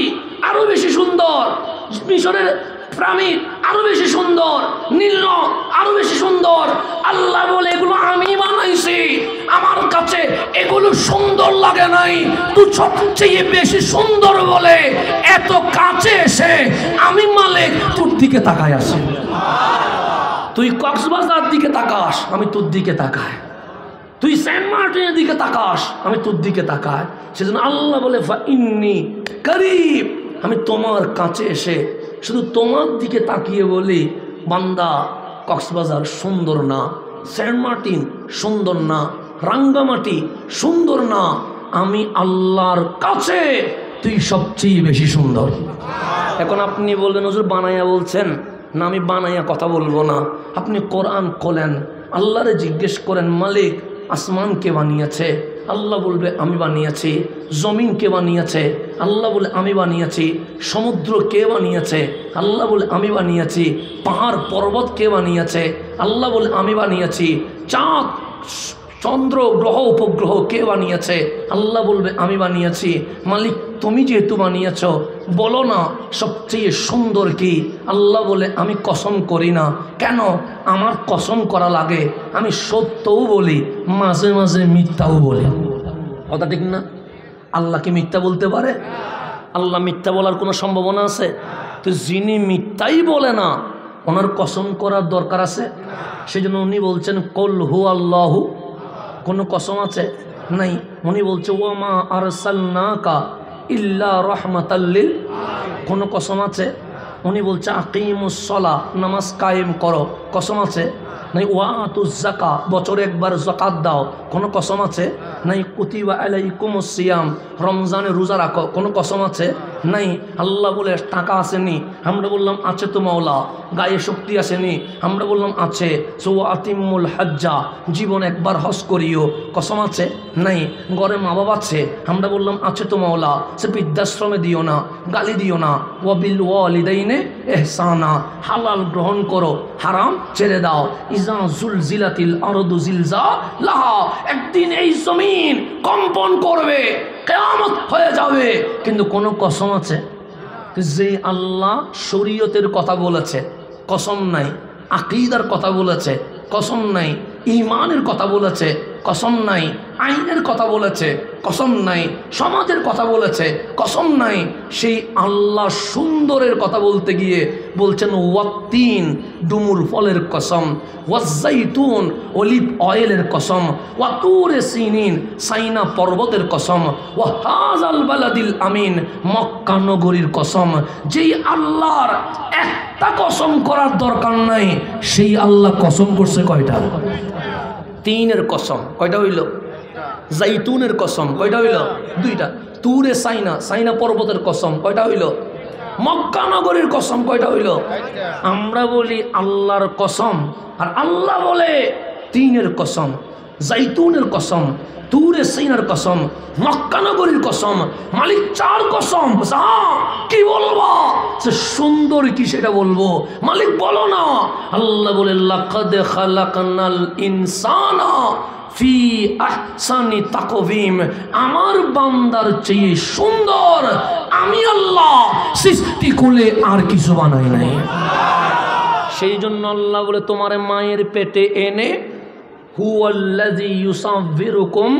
আরো বেশি সুন্দর, মিশরের পিরামিড আরো বেশি সুন্দর, নীল আরো বেশি সুন্দর। আল্লাহ বলে, এগুলো আমি বানাইছি, আমার কাছে এগুলো সুন্দর লাগে নাই, তুই সবচেয়ে বেশি সুন্দর বলে এত কাছে এসে আমি মালিক তোর দিকে তাকাই আছি। তুই কক্সবাজার দিকে তাকাস, আমি তোর দিকে তাকাই। তুই সেন্ট মার্টিনের দিকে তাকাস, আমি তোর দিকে তাকাই। সেজন্য আল্লাহ বলে, ইন্নি করিব, আমি তোমার কাছে এসে শুধু তোমার দিকে তাকিয়ে বলি, বান্দা কক্সবাজার সুন্দর না, সেন্ট মার্টিন সুন্দর না, রাঙ্গামাটি সুন্দর না, আমি আল্লাহর কাছে তুই সবচেয়ে বেশি সুন্দর। এখন আপনি বললেন, হুজুর বানাইয়া বলছেন না? আমি বানাইয়া কথা বলবো না। আপনি কোরআন খোলেন, আল্লাহরে জিজ্ঞেস করেন, মালিক আসমান কে বানিয়েছে? আল্লাহ বলবে, আমি বানিয়েছি। জমিন কে বানিয়েছে? আল্লাহ বলে, আমি বানিয়েছি। সমুদ্র কে বানিয়েছে? আল্লাহ বলে, আমি বানিয়েছি। পাহাড় পর্বত কে বানিয়েছে? আল্লাহ বলে, আমি বানিয়েছি। চাঁদ চন্দ্র গ্রহ উপগ্রহ কে বানিয়েছে? আল্লাহ বলবে, আমি বানিয়েছি। মালিক তুমি যেহেতু বানিয়েছ, বলো না সবচেয়ে সুন্দর কি? আল্লাহ বলে, আমি কসম করি না। কেন? আমার কসম করা লাগে, আমি সত্যও বলি, মাঝে মাঝে মিথ্যাও বলি। কথা ঠিক না? আল্লাহ কি মিথ্যা বলতে পারে? আল্লাহ মিথ্যা বলার কোনো সম্ভাবনা আছে? তো যিনি মিথ্যাই বলে না, ওনার কসম করার দরকার আছে? সেই জন্য উনি বলছেন, কল হু আল্লাহু। কোনো কসম আছে? নাই। উনি বলছে, ওয়ামা আরসালনাকা ইল্লা রাহমাতাল লিল। কোনো কসম আছে? উনি বলছে, আকিমুস সালাহ, নামাজ কায়েম করো। কসম আছে? নাই। ওয়াতুজ যাকা, বছরে একবার যাকাত দাও। কোনো কসম আছে? নাই। কুতিবা আলাইকুমুস সিয়াম, রমজানে রোজা রাখো। কোনো কসম আছে? নাই। আল্লাহ বলে, টাকা আসেনি? আমরা বললাম, আছে তো মাওলা। গায়ে শক্তি আসেনি? আমরা বললাম, আছে। সো আতিমুল হজ্জা, জীবন একবার হজ করিও। কসম আছে? নাই। ঘরে মা বাবা আছে? আমরা বললাম, আছে তো মাওলা। সে বৃদ্ধাশ্রমে দিও না, গালি দিও না। ওয়াবিল ওয়ালিদাইনে ইহসানা, হালাল গ্রহণ করো, হারাম ছেড়ে দাও। ইজা জুলজিলাতিল আরদু জিলজালাহা, একদিন এই জমিন কম্পন করবে, কিয়ামত হয়ে যাবে। কিন্তু কোনো কসম আছে? যে আল্লাহ শরীয়তের কথা বলেছে, কসম নাই। আকীদার কথা বলেছে, কসম নাই। ঈমানের কথা বলেছে, কসম নাই, আইনের কথা বলেছে কসম নাই, সমাজের কথা বলেছে কসম নাই, সেই আল্লাহ সুন্দরের কথা বলতে গিয়ে বলছেন ওয়াত্তিন, ডুমুর ফলের কসম, ওয়াজ্জাইতুন, অলিভ অয়েলের কসম, ওয়াতুরে সিনিন, সাইনা পর্বতের কসম, ওয়া হাযাল বালাদিল আমিন, মক্কা নগরীর কসম। যেই আল্লাহর একটা কসম করার দরকার নাই, সেই আল্লাহ কসম করছে কয়টা? তিনের কসম কয়টা হইল? জাইতুনের কসম কয়টা হইল? দুইটা। তুরে সাইনা, সাইনা পর্বতের কসম কয়টা হইল? মক্কা নগরীর কসম কয়টা হইল? আমরা বলি আল্লাহর কসম, আর আল্লাহ বলে তিনের কসম, জাইতুনের কসম, তুরে সাইনার কসম, মক্কা নগরীর কসম, মালিক চার কসম। কি বলবো? সে সুন্দর কি সেটা বলবো? মালিক বলো না। আল্লাহ বলে লাকাদ খালাকনাল ইনসানা ফি আহসানি তাকওয়িম, আমার বান্দার চেয়ে সুন্দর আমি আল্লাহ সৃষ্টি করলে আর কিছু বানাই নাই। সেই জন্য আল্লাহ বলে তোমার মায়ের পেটে এনে হুয়াল্লাযী ইউসাব্বিরুকুম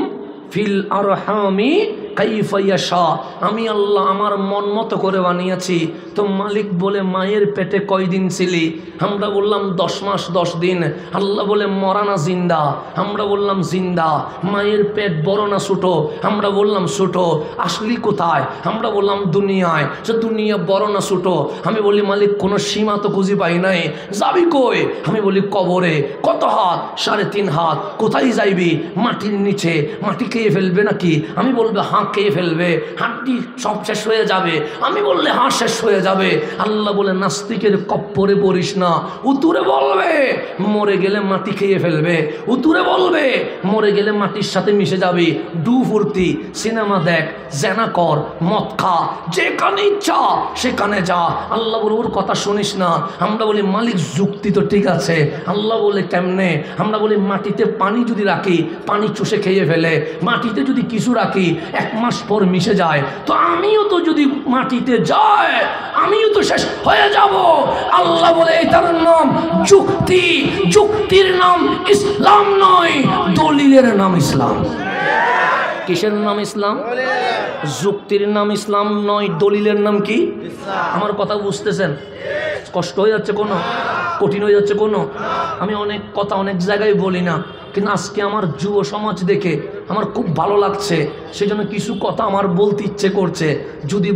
ফিল আরহামি কাইফা ইয়াশা, আমি আল্লাহ আমার মন মতো করে বানিয়েছি। তো মালিক বলে মায়ের পেটে কয়দিন ছিলি? আমরা বললাম 10 মাস 10 দিন। আল্লাহ বলে মরা না জিন্দা? আমরা বললাম জিন্দা। মায়ের পেট বড় না ছোটো? আমরা বললাম ছোটো। আসলি কোথায়? আমরা বললাম দুনিয়ায়। সে দুনিয়া বড় না ছোটো? আমি বলি মালিক কোনো সীমা তো খুঁজে পাই নাই, যাবি কই? আমি বলি কবরে। কত হাত? 3.5 হাত। কোথায় যাইবি? মাটির নিচে। মাটি খেয়ে ফেলবে নাকি? আমি বলবো হাঁ খেয়ে ফেলবে, হাড্ডি সব শেষ হয়ে যাবে। আমি বললে হাঁ শেষ হয়ে যাবে। আল্লাহ বলে নাস্তিকের কপ্পরে পড়িস না। উতুরে বলবে মরে গেলে মাটি খেয়ে ফেলবে, উতুরে বলবে মরে গেলে মাটির সাথে মিশে যাবি। ডু ফুর্তি, সিনেমা দেখ, জেনা কর, মদ খা, যেখানে ইচ্ছা সেখানে যা। আল্লাহ বলে ওর কথা শুনিস না। আমরা বলি মালিক যুক্তি তো ঠিক আছে। আল্লাহ বলে কেমনে? আমরা বলি মাটিতে পানি যদি রাখি, পানি চুষে খেয়ে ফেলে। মাটিতে যদি কিছু রাখি 1 মাস পর মিশে যায়, তো আমিও তো যদি মাটিতে যাই আমিও তো শেষ হয়ে যাব। আল্লাহ বলে এটার নাম যুক্তি, যুক্তির নাম ইসলাম নয়, দলিলের নাম ইসলাম। কিসের নাম ইসলাম? যুক্তির নাম ইসলাম নয়, দলিলের নাম কি? আমার কথা বুঝতেছেন? কষ্ট হয়ে যাচ্ছে কোনো? কঠিন হয়ে যাচ্ছে কোনো? আমি অনেক কথা অনেক জায়গায় বলি না, কিন্তু আজকে আমার যুব সমাজ দেখে আমার খুব ভালো লাগছে। সেই জন্য কিছু কথা আমার বলতে ইচ্ছে করছে। যদি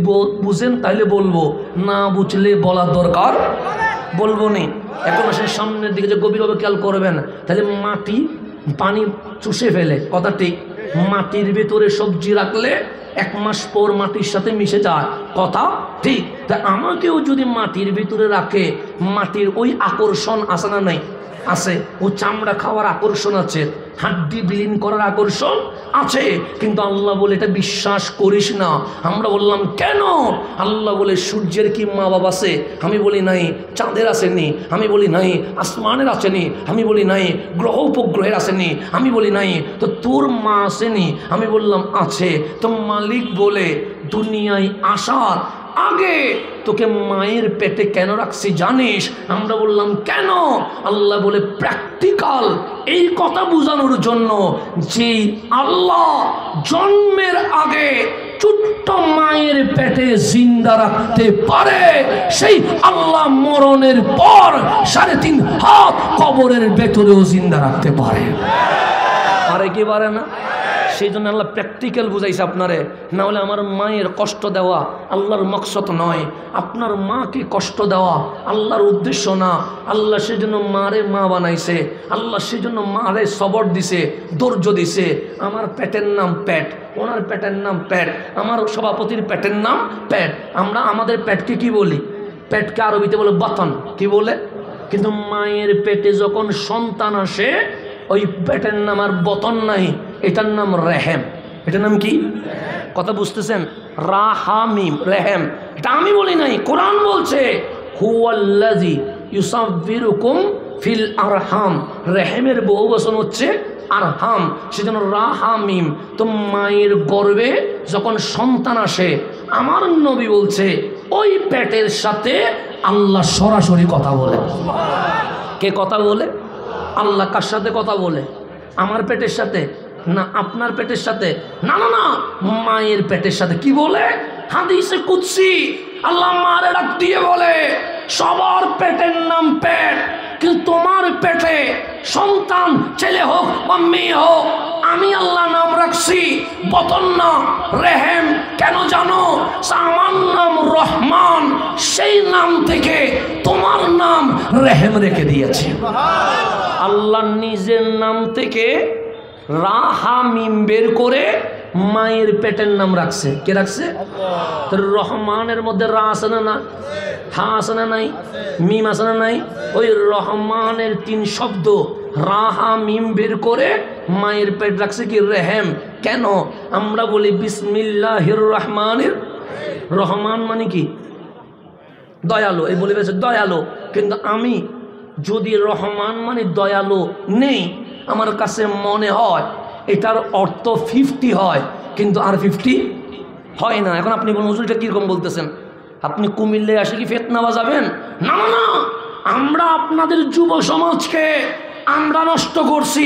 বুঝেন তাহলে বলবো, না বুঝলে বলার দরকার বলবো নি। এখন আসেন সামনের দিকে, যে গভীরভাবে খেয়াল করবেন। তাহলে মাটি পানি চুষে ফেলে, কথা ঠিক। মাটির ভিতরে সবজি রাখলে 1 মাস পর মাটির সাথে মিশে যায়, কথা ঠিক। তা আমাকেও যদি মাটির ভিতরে রাখে, মাটির ওই আকর্ষণ আছে না নাই? আছে। ও চামড়া খাওয়ার আকর্ষণ আছে, হাড্ডি বিলীন করার আকর্ষণ আছে, কিন্তু আল্লাহ বলে এটা বিশ্বাস করিস না। আমরা বললাম কেন? আল্লাহ বলে সূর্যের কি মা বাবা আছে? আমি বলি নাই। চাঁদের আসেনি? আমি বলি নাই। আসমানের আসেনি? আমি বলি নাই। গ্রহ উপগ্রহের আসেনি? আমি বলি নাই। তো তোর মা আসেনি? আমি বললাম আছে। তো মালিক বলে দুনিয়ায় আসার আগে তোকে মায়ের পেটে কেন রাখছি জানিস? আমরা বললাম কেন? আল্লাহ বলে প্র্যাকটিক্যাল, এই কথা বোঝানোর জন্য যে আল্লাহ জন্মের আগে ছোট্ট মায়ের পেটে জিন্দা রাখতে পারে, সেই আল্লাহ মরণের পর 3.5 হাত কবরের ভেতরেও জিন্দা রাখতে পারে। পারে কি পারে না? সেই জন্য আল্লাহ প্র্যাকটিক্যাল বুঝাইছে আপনারে। না হলে আমার মায়ের কষ্ট দেওয়া আল্লাহর মকসদ নয়। আপনার মাকে কষ্ট দেওয়া আল্লাহর উদ্দেশ্য না। আল্লাহ সেজন্য মারে মা বানাইছে। আল্লাহ সেজন্য মারে সবর দিছে, ধৈর্য দিছে। আমার পেটের নাম পেট, ওনার পেটের নাম পেট, আমার সভাপতির পেটের নাম পেট। আমরা আমাদের পেটকে কি বলি? পেটকে আরবিতে বলে বাতন, কি বলে? কিন্তু মায়ের পেটে যখন সন্তান আসে, ওই পেটের নাম আর বতন নাই, এটার নাম রেহেম। এটার নাম কি? কথা বুঝতেছেন? রাহামিম, রেহেম। এটা আমি বলি নাই, কোরআন বলছে হুয়াল্লাযী ইউসাব্বিরুকুম ফিল আরহাম। রেহেমের বহু বচন হচ্ছে আরহাম, সেজন্য রাহামিম। তো মায়ের গর্ভে যখন সন্তান আসে, আমার নবী বলছে ওই পেটের সাথে আল্লাহ সরাসরি কথা বলে। কে কথা বলে? আল্লাহ। কার সাথে কথা বলে? আমার পেটের সাথে। না আপনার পেটের সাথে, না না না, মায়ের পেটের সাথে। কি বলে? হাদিসে কুদসি আল্লাহ মারে ডাক দিয়ে বলে, সবার পেটের নাম পেট, কিন্তু তোমার পেটে সন্তান ছেলে হোক বা মেয়ে হোক, আমি আল্লাহ নাম রাখছি বতন্না রেহেম। কেন জানো? আমার নাম রহমান, সেই নাম থেকে তোমার নাম রেহেম রেখে দিয়েছে। আল্লাহ নিজের নাম থেকে রাহা মিম বের করে মায়ের পেটের নাম রাখছে। কে রাখছে? রহমানের মধ্যে রা আছে না না, হা আছে না নাই, মিম আছে না নাই? ওই রহমানের 3 শব্দ রাহা মিম বের করে মায়ের পেট রাখছে কি রেহেম। কেন? আমরা বলি বিসমিল্লাহির রহমানির, রহমান মানে কি? দয়ালু। এই বলে গেছে দয়ালু, কিন্তু আমি যদি রহমান মানে দয়ালু নেই, আমার কাছে মনে হয় এটার অর্থ 50 হয়, কিন্তু আর 50 হয় না। এখন আপনি বলুন হুজুর এটা কীরকম বলতেছেন? আপনি কুমিল্লায় আসে কি ফেতনা বাজাবেন? না না না, আমরা আপনাদের যুব সমাজকে আমরা নষ্ট করছি,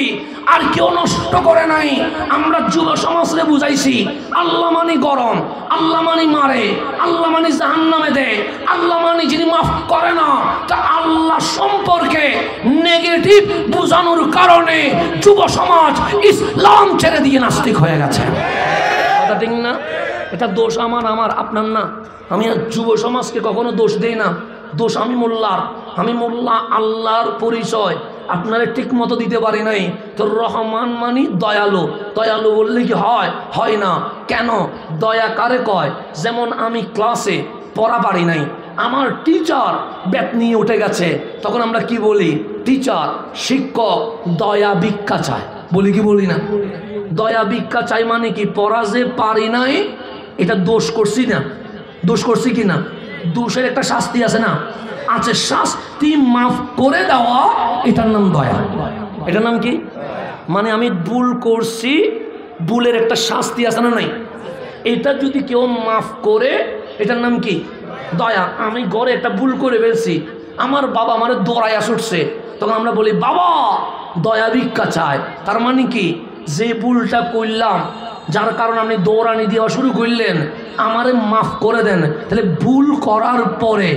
আর কেউ নষ্ট করে নাই। আমরা যুব সমাজকে বুঝাইছি আল্লাহ মানি গরম, আল্লাহ মানি মারে, আল্লাহ মানি জাহান্নামে দেয়, আল্লাহ মানি যিনি মাফ করে না। তা আল্লাহ সম্পর্কে নেগেটিভ বোঝানোর কারণে যুব সমাজ ইসলাম ছেড়ে দিয়ে নাস্তিক হয়ে গেছে। কথা ঠিক না? এটা দোষ আমার আপনার না। আমি যুব সমাজকে কখনো দোষ দেই না, দোষ আমি মোল্লার। আমি মোল্লা আল্লাহর পরিচয় আপনারা ঠিক মতো দিতে পারি নাই। তো রহমান মানি দয়ালু, দয়ালু বললে কি হয়? হয় না। কেন? দয়া কারে কয়? যেমন আমি ক্লাসে পড়া পারি নাই, আমার টিচার ব্যাট নিয়ে উঠে গেছে, তখন আমরা কি বলি? টিচার শিক্ষক দয়া ভিক্ষা চায়, বলি কি বলি না? দয়া ভিক্ষা চাই মানে কি? পড়া যে পারি নাই এটা দোষ করছি না, দোষ করছি কি না? দোষের একটা শাস্তি আছে না? আছে। শাস্তি মাফ করে দেওয়া, এটার নাম দয়া। এটার নাম কি? মানে আমি ভুল করছি, ভুলের একটা শাস্তি আছে না নাই? এটা যদি কেউ মাফ করে, এটার নাম কি? দয়া। আমি ঘরে একটা ভুল করে ফেলছি, আমার বাবা আমার দৌড়াইয়া ছুটছে, তখন আমরা বলি বাবা দয়া ভিক্ষা চায়। তার মানে কি? যে ভুলটা করলাম, যার কারণে আপনি দৌড়ানি দেওয়া শুরু করলেন, আমারে মাফ করে দেন। তাহলে ভুল করার পরে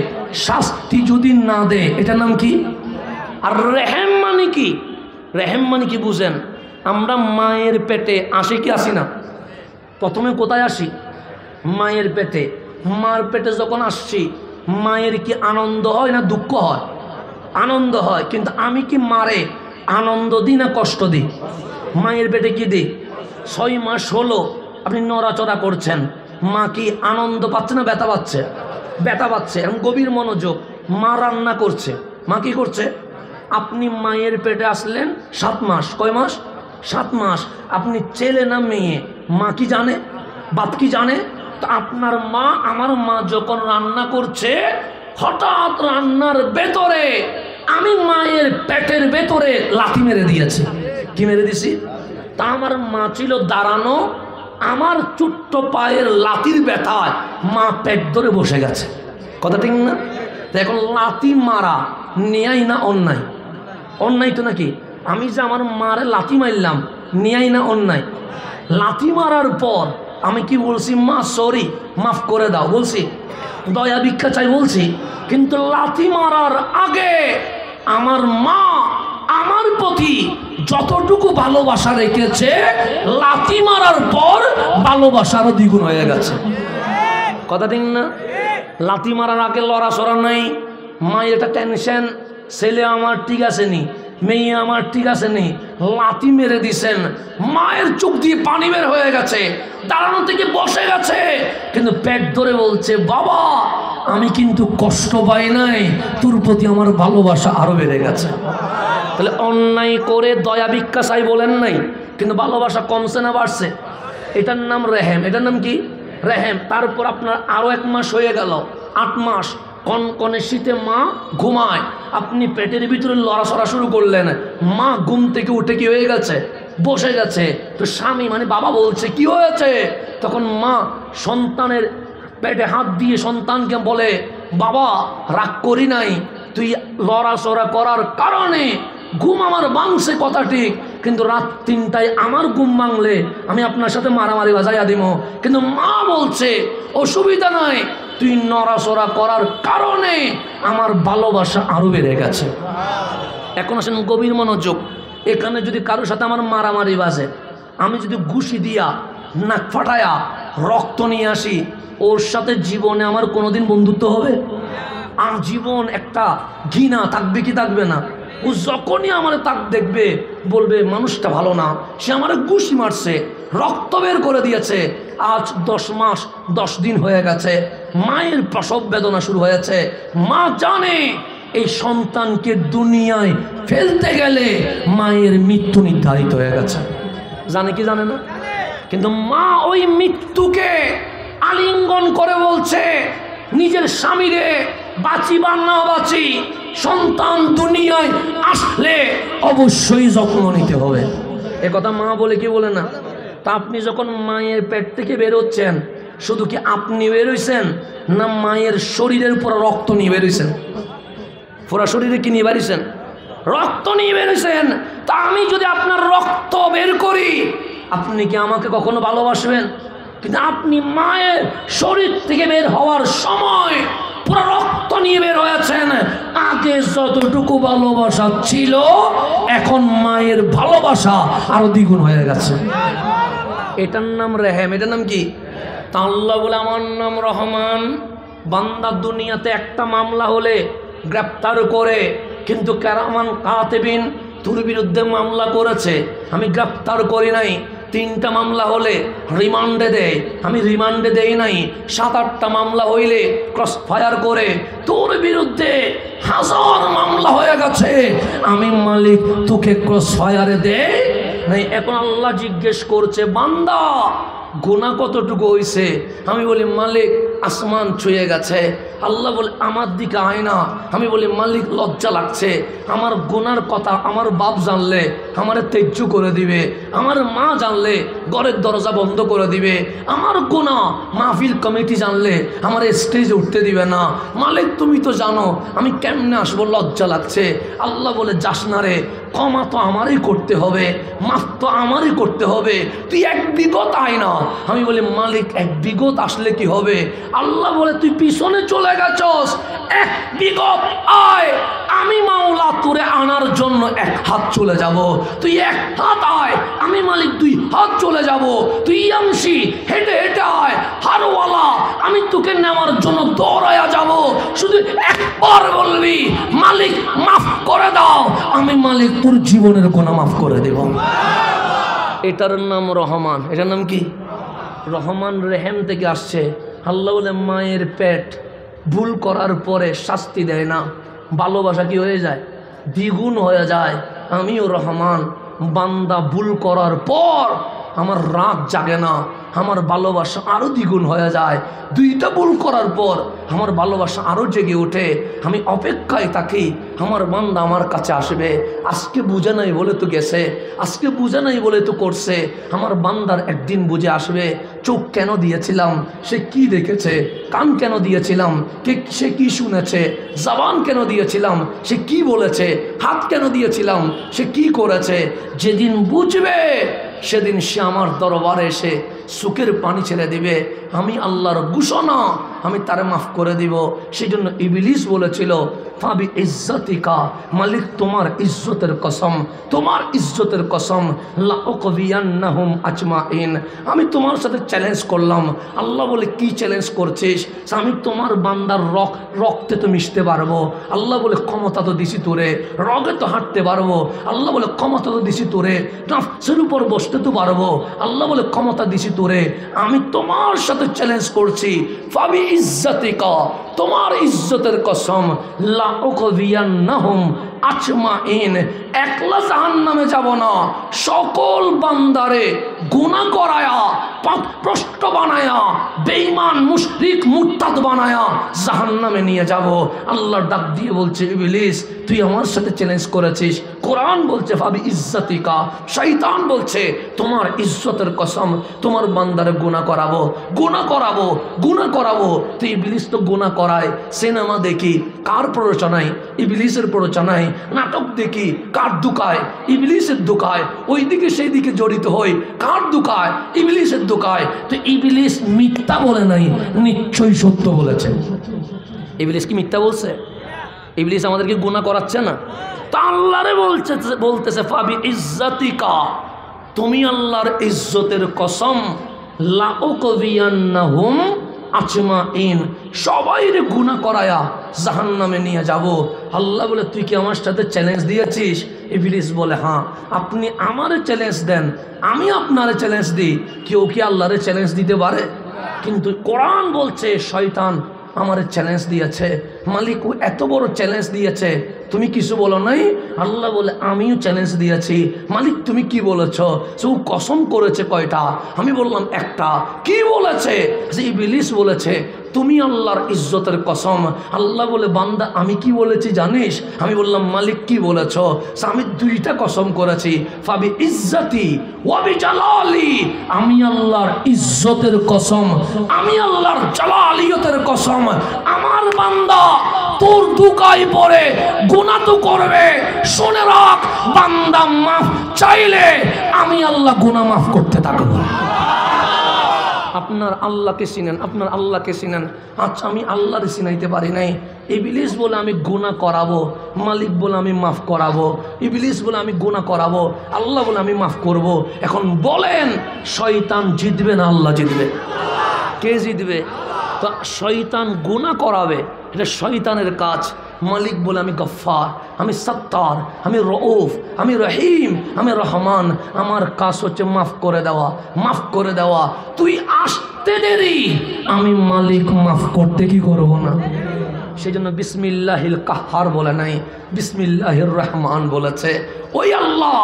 শাস্তি যদি না দেয়, এটার নাম কি? আর রেহেম মানে কি? রেহেম মানে কি বুঝেন? আমরা মায়ের পেটে আসি কি আসি না? প্রথমে কোথায় আসি? মায়ের পেটে। মার পেটে যখন আসছি, মায়ের কি আনন্দ হয় না দুঃখ হয়? আনন্দ হয়। কিন্তু আমি কি মারে আনন্দ দিই না কষ্ট দিই? মায়ের পেটে কি দিই? 6 মাস হলো আপনি নড়াচড়া করছেন, মা কি আনন্দ পাচ্ছে না ব্যথা পাচ্ছে? ব্যথা পাচ্ছে। এখন গভীর মনোযোগ, মা রান্না করছে, মা কি করছে? আপনি মায়ের পেটে আসলেন 7 মাস। কয় মাস? 7 মাস। আপনি ছেলে না মেয়ে? মা কি জানে? বাপ কি জানে? তো আপনার মা আমার মা যখন রান্না করছে, হঠাৎ রান্নার ভেতরে আমি মায়ের পেটের ভেতরে লাথি মেরে দিয়েছি। কি মেরে দিছি? তা আমার মা ছিল দাঁড়ানো, আমার ছোট্ট পায়ের লাথির ব্যথায় মা পেট ধরে বসে গেছে। কথা ঠিক না? এখন লাথি মারা নেয়াই না অন্যায়? অন্যায় তো নাকি? আমি যে আমার মারে লাথি মারলাম, নেয়াই না অন্যায়? লাথি মারার পর আমি কি বলছি? মা সরি, মাফ করে দাও বলছি, দয়া ভিক্ষা চাই বলছি। কিন্তু লাথি মারার আগে আমার মা আমার প্রতি যতটুকু ভালোবাসা রেখেছে, লাথি মারার পর ভালোবাসারও দ্বিগুণ হয়ে গেছে। কথা ঠিক না? লাথি মারার আগে লড়াচড়া নাই, মায়ের একটা টেনশন, ছেলে আমার ঠিক আছে নি, মেয়ে আমার ঠিক আছে নি, লাথি মেরে দিছেন, মায়ের চোখ দিয়ে পানি বের হয়ে গেছে, দাঁড়ানো থেকে বসে গেছে, কিন্তু পেট ধরে বলছে বাবা আমি কিন্তু কষ্ট পাই নাই, তোর প্রতি আমার ভালোবাসা আরো বেড়ে গেছে। তাহলে অন্যায় করে দয়া ভিক্ষা চাই বলেন নাই, কিন্তু ভালোবাসা কমছে না বাড়ছে? এটার নাম রেহেম। এটার নাম কি? রেহেম। তারপর আপনার আরো 1 মাস হয়ে গেল, 8 মাস। কনকনে শীতে মা ঘুমায়, আপনি পেটের ভিতরে লড়াচড়া শুরু করলেন, মা ঘুম থেকে উঠে কি হয়ে গেছে? বসে গেছে। তো স্বামী মানে বাবা বলছে কি হয়েছে? তখন মা সন্তানের পেটে হাত দিয়ে সন্তানকে বলে বাবা রাগ করি নাই, তুই লড়াচড়া করার কারণে ঘুম আমার ভাঙছে, কথা ঠিক, কিন্তু রাত 3টায় আমার ঘুম ভাঙলে আমি আপনার সাথে মারামারি বাজাইয়া দিব। কিন্তু মা বলছে অসুবিধা নাই, তুই নড়াচড়া করার কারণে আমার ভালোবাসা আরো বেড়ে গেছে। এখন আসেন গভীর মনোযোগ, এখানে যদি কারোর সাথে আমার মারামারি বাজে, আমি যদি ঘুষি দিয়া নাক ফাটায়া রক্ত নিয়ে আসি, ওর সাথে জীবনে আমার কোনোদিন বন্ধুত্ব হবে? আর জীবন একটা ঘৃণা থাকবে কি থাকবে না? ও যখনই আমার তাক দেখবে বলবে মানুষটা ভালো না, সে আমার ঘুষি মারছে, রক্ত বের করে দিয়েছে। আজ 10 মাস 10 দিন হয়ে গেছে, মায়ের প্রসব বেদনা শুরু হয়েছে। মা জানে এই সন্তানকে দুনিয়ায় ফেলতে গেলে মায়ের মৃত্যু নির্ধারিত হয়ে গেছে। জানে কি জানে না? কিন্তু মা ওই মৃত্যুকে আলিঙ্গন করে বলছে নিজের স্বামীরে বাঁচি বা না বাঁচি, সন্তান দুনিয়ায় আসলে অবশ্যই যত্ন নিতে হবে। এ কথা মা বলে কি বলে না? তা আপনি যখন মায়ের পেট থেকে বেরোচ্ছেন, শুধু কি আপনি বেরোইছেন না মায়ের শরীরের উপর রক্ত নিয়ে বেরোইছেন? পুরা শরীরে কি নিয়ে বেরিয়েছেন? রক্ত নিয়ে বেরোইছেন। তা আমি যদি আপনার রক্ত বের করি, আপনি কি আমাকে কখনো ভালোবাসবেন? কিন্তু আপনি মায়ের শরীর থেকে বের হওয়ার সময় পুরো রক্ত নিয়ে বের হয়েছেন। আগে যতটুকু ভালোবাসা ছিল, এখন মায়ের ভালোবাসা আরো দ্বিগুণ হয়ে গেছে। এটার নাম রেহেম। এটার নাম কি? তা আল্লাহ বলে আমার নাম রহমান। বান্দা দুনিয়াতে একটা মামলা হলে গ্রেপ্তার করে, কিন্তু কেরামান কাতিবিন তোর বিরুদ্ধে মামলা করেছে, আমি গ্রেপ্তার করি নাই। 3টা মামলা হলে রিমান্ডে দেয়, আমি রিমান্ডে দেই নাই। 7-8টা মামলা হইলে ক্রস ফায়ার করে, তোর বিরুদ্ধে 1000 মামলা হয়ে গেছে, আমি মালিক তোকে ক্রস ফায়ারে দেয় নাই। এখন আল্লাহ জিজ্ঞেস করছে বান্দা গুনাহ কতটুকু হইছে? আমি বলি মালিক আসমান ছুঁয়ে গেছে। আল্লাহ বলে আমার দিকে আয় না। আমি বলি মালিক লজ্জা লাগছে, আমার গুনার কথা আমার বাপ জানলে আমারে তেজ্য করে দিবে, আমার মা জানলে ঘরের দরজা বন্ধ করে দিবে, আমার গুনাহ মাহফিল কমিটি জানলে আমার স্টেজে উঠতে দিবে না। মালিক তুমি তো জানো আমি কেমনে আসবো, লজ্জা লাগছে। আল্লাহ বলে যাস না রে, ক্ষমা তো আমারই করতে হবে, মাফ তো আমারই করতে হবে, তুই 1 বিগত আয় না। আমি বলি মালিক 1 বিগত আসলে কি হবে? আল্লাহ বলে তুই পিছনে চলে গেছস, 1 বিগত আয়, আমি মাওলা তোরে আনার জন্য 1 হাত চলে যাব। তুই 1 হাত আয়, আমি মালিক 2 হাত চলে যাব। তুই ইয়ামসি হেঁটে হেঁটে আয়, হারওয়ালা আমি তোকে নেওয়ার জন্য দৌড়ায়া যাব। শুধু একবার বলবি মালিক মাফ করে দাও, আমি মালিক তোর জীবনের গুনাহ মাফ করে দেব। এটার নাম রহমান। এটার নাম কি? রহমান রেহেম থেকে আসছে। আল্লাহ বলে মায়ের পেট ভুল করার পরে শাস্তি দেয় না, ভালোবাসা কি হয়ে যায়? দ্বিগুণ হয়ে যায়। আমিও রহমান, বান্দা ভুল করার পর আমার রাগ জাগে না, আমার ভালোবাসা আরও দ্বিগুণ হয়ে যায়। 2টা ভুল করার পর আমার ভালোবাসা আরও জেগে ওঠে। আমি অপেক্ষায় থাকি আমার বান্দা আমার কাছে আসবে। আজকে বুঝে নাই বলে তো গেছে, আজকে বুঝে নাই বলে তো করছে, আমার বান্দার একদিন বুঝে আসবে। চোখ কেন দিয়েছিলাম, সে কি দেখেছে? কান কেন দিয়েছিলাম, সে কি শুনেছে? জবান কেন দিয়েছিলাম, সে কি বলেছে? হাত কেন দিয়েছিলাম, সে কি করেছে? যেদিন বুঝবে সেদিন সে আমার দরবারে এসে সুখের পানি ছেড়ে দিবে। আমি আল্লাহর ঘোষণা, আমি তারে মাফ করে দিব। সেই জন্য ইবলিস বলেছিল ফাবি ইজ্জতিকা, মালিক তোমার ইজ্জতের কসম, তোমার ইজ্জতের কসম, লা উকবিয়ান্নাহুম আজমাইন, আমি তোমার সাথে চ্যালেঞ্জ করলাম। আল্লাহ বলে কি চ্যালেঞ্জ করছিস? আমি তোমার বান্দার রক্তে তো মিশতে পারবো। আল্লাহ বলে ক্ষমতা তো দিছি তোরে, রগে তো হাঁটতে পারবো। আল্লাহ বলে ক্ষমতা তো দিছি তোরে, নাফসের উপর বসতে তো পারবো। আল্লাহ বলে ক্ষমতা দিছি তোরে, আমি তোমার সাথে চ্যালেঞ্জ করছি। ফাবি ইজ্জতিকা, তোমার ইজ্জতের কসম, লা উকবিয়ান্নাহুম আজমাইন, একলা জাহান্নামে যাব না, সকল বান্দারে গুনাহ করায়া, পাপভ্রষ্ট বানায়া, বেঈমান মুশরিক মুরতাদ বানায়া জাহান্নামে নিয়ে যাব। আল্লাহ ডাক দিয়ে বলছে ইবলিস তুই আমার সাথে চ্যালেঞ্জ করেছিস। কোরআন বলছে ফাবি ইজ্জতিকা, শয়তান বলছে তোমার ইজ্জতের কসম, তোমার বান্দারে গুনাহ করাবো, গুনাহ করাবো, গুনাহ করাবো। তো ইবলিস তো গুনাহ করায়। সিনেমা দেখি, কার প্ররোচনায়? ইবলিসের প্ররোচনায়। নাটক দেখি, কার দুকায়? ইবলিসের দুকায়। ওইদিকে সেই দিকে জড়িত হই, কার দুকায়? ইবলিসের দুকায়। তো ইবলিস মিথ্যা বলে নাই, নিশ্চয়ই সত্য বলেছে। ইবলিস কি মিথ্যা বলছে? ইবলিস আমাদেরকে গুনাহ করাচ্ছে না। তা আল্লাহরে বলতেছে ফাবি ইজ্জাতিকা, তুমি আল্লাহর ইজ্জতের কসম, লাউকবিয়ান্নাহুম আজমাইন, সবাইরে গুনাহ করায়া জাহান্নামে নিয়ে যাব। আল্লাহ বলে তুই কি আমার সাথে চ্যালেঞ্জ দিয়েছিস? ইবলিস বলে হ্যাঁ। আপনি আমারে চ্যালেঞ্জ দেন, আমি আপনারে চ্যালেঞ্জ দিই। কেউ কি আল্লাহরে চ্যালেঞ্জ দিতে পারে? কিন্তু কোরআন বলছে শয়তান আমারে চ্যালেঞ্জ দিয়েছে। মালিক ও এত বড় চ্যালেঞ্জ দিয়েছে, তুমি কিছু বলো নাই? আল্লাহ বলে আমিও চ্যালেঞ্জ দিয়েছি। মালিক তুমি কি বলেছ? সে কসম করেছে কয়টা? আমি বললাম একটা। কি বলেছে? যে ইবলিস বলেছে তুমি আল্লাহর ইজ্জতের কসম। আল্লাহ বলে বান্দা আমি কি বলেছি জানিস? আমি বললাম মালিক কি বলেছ? আমি দুইটা কসম করেছি, ফাবি ইজ্জতি ওয়া বিজালালি, আমি আল্লাহর ইজ্জতের কসম, আমি আল্লাহর জালালিয়তের কসম। আমার বান্দা তোর দুকায় পড়ে গুনাহ তো করবে, শুনে রাখ বান্দা মাফ চাইলে আমি আল্লাহ গুনাহ মাফ করতে থাকবো। আপনার আল্লাহকে চিনেন, আপনার আল্লাহকে চিনেন। আচ্ছা আমি আল্লাহর চিনাইতে পারি নাই। ইবলিস বলে আমি গুনাহ করাবো, মালিক বলে আমি মাফ করাবো। ইবলিস বলে আমি গুনাহ করাবো, আল্লাহ বলে আমি মাফ করব। এখন বলেন শয়তান জিতবে না আল্লাহ জিতবে? কে জিতবে? তো শয়তান গুনাহ করাবে, এটা শয়তানের কাজ। মালিক বলে আমি গফফার, আমি সত্তার, আমি রউফ, আমি রহিম, আমি রহমান। আমার কাজ হচ্ছে মাফ করে দেওয়া, মাফ করে দেওয়া। তুই আসতে দেরি, আমি মালিক মাফ করতে কি করব না? সেই জন্য বিসমিল্লাহিল কাহ্হার বলে নাই, বিসমিল্লাহির রহমান বলেছে। ওই আল্লাহ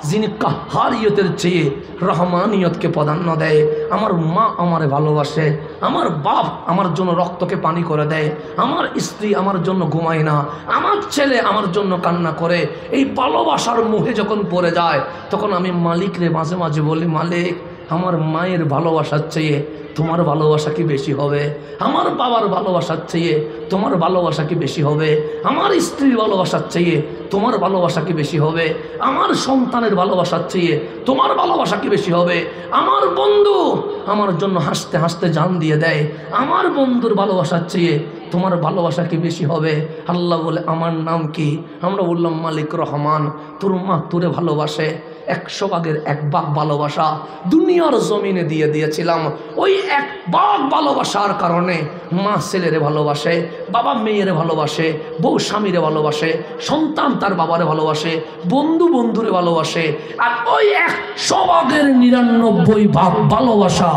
যিনি কাহ্হারিয়তের চেয়ে রহমানিয়তকে প্রাধান্য দেয়। আমার মা আমারে ভালোবাসে, আমার বাপ আমার জন্য রক্তকে পানি করে দেয়, আমার স্ত্রী আমার জন্য ঘুমায় না, আমার ছেলে আমার জন্য কান্না করে। এই ভালোবাসার মুহে যখন পড়ে যায় তখন আমি মালিকরে মাঝে মাঝে বলি, মালিক আমার মায়ের ভালোবাসার চেয়ে তোমার ভালোবাসা কি বেশি হবে? আমার বাবার ভালোবাসার চেয়ে তোমার ভালোবাসা কি বেশি হবে? আমার স্ত্রীর ভালোবাসার চেয়ে তোমার ভালোবাসা কি বেশি হবে? আমার সন্তানের ভালোবাসার চেয়ে তোমার ভালোবাসা কি বেশি হবে? আমার বন্ধু আমার জন্য হাসতে হাসতে জান দিয়ে দেয়, আমার বন্ধুর ভালোবাসার চেয়ে তোমার ভালোবাসা কি বেশি হবে? আল্লাহ বলে আমার নাম কি? আমরা বললাম মালিক রহমান। তোর মা তোরে ভালোবাসে, 100 ভাগের 1 ভাগ ভালোবাসা দুনিয়ার জমিনে দিয়ে দিয়েছিলাম। ওই 1 ভাগ ভালোবাসার কারণে মা ছেলেরে ভালোবাসে, বাবা মেয়েরে ভালোবাসে, বউ স্বামীরে ভালোবাসে, সন্তান তার বাবারে ভালোবাসে, বন্ধু বন্ধুরে ভালোবাসে। আর ওই 100 ভাগের 99 ভাগ ভালোবাসা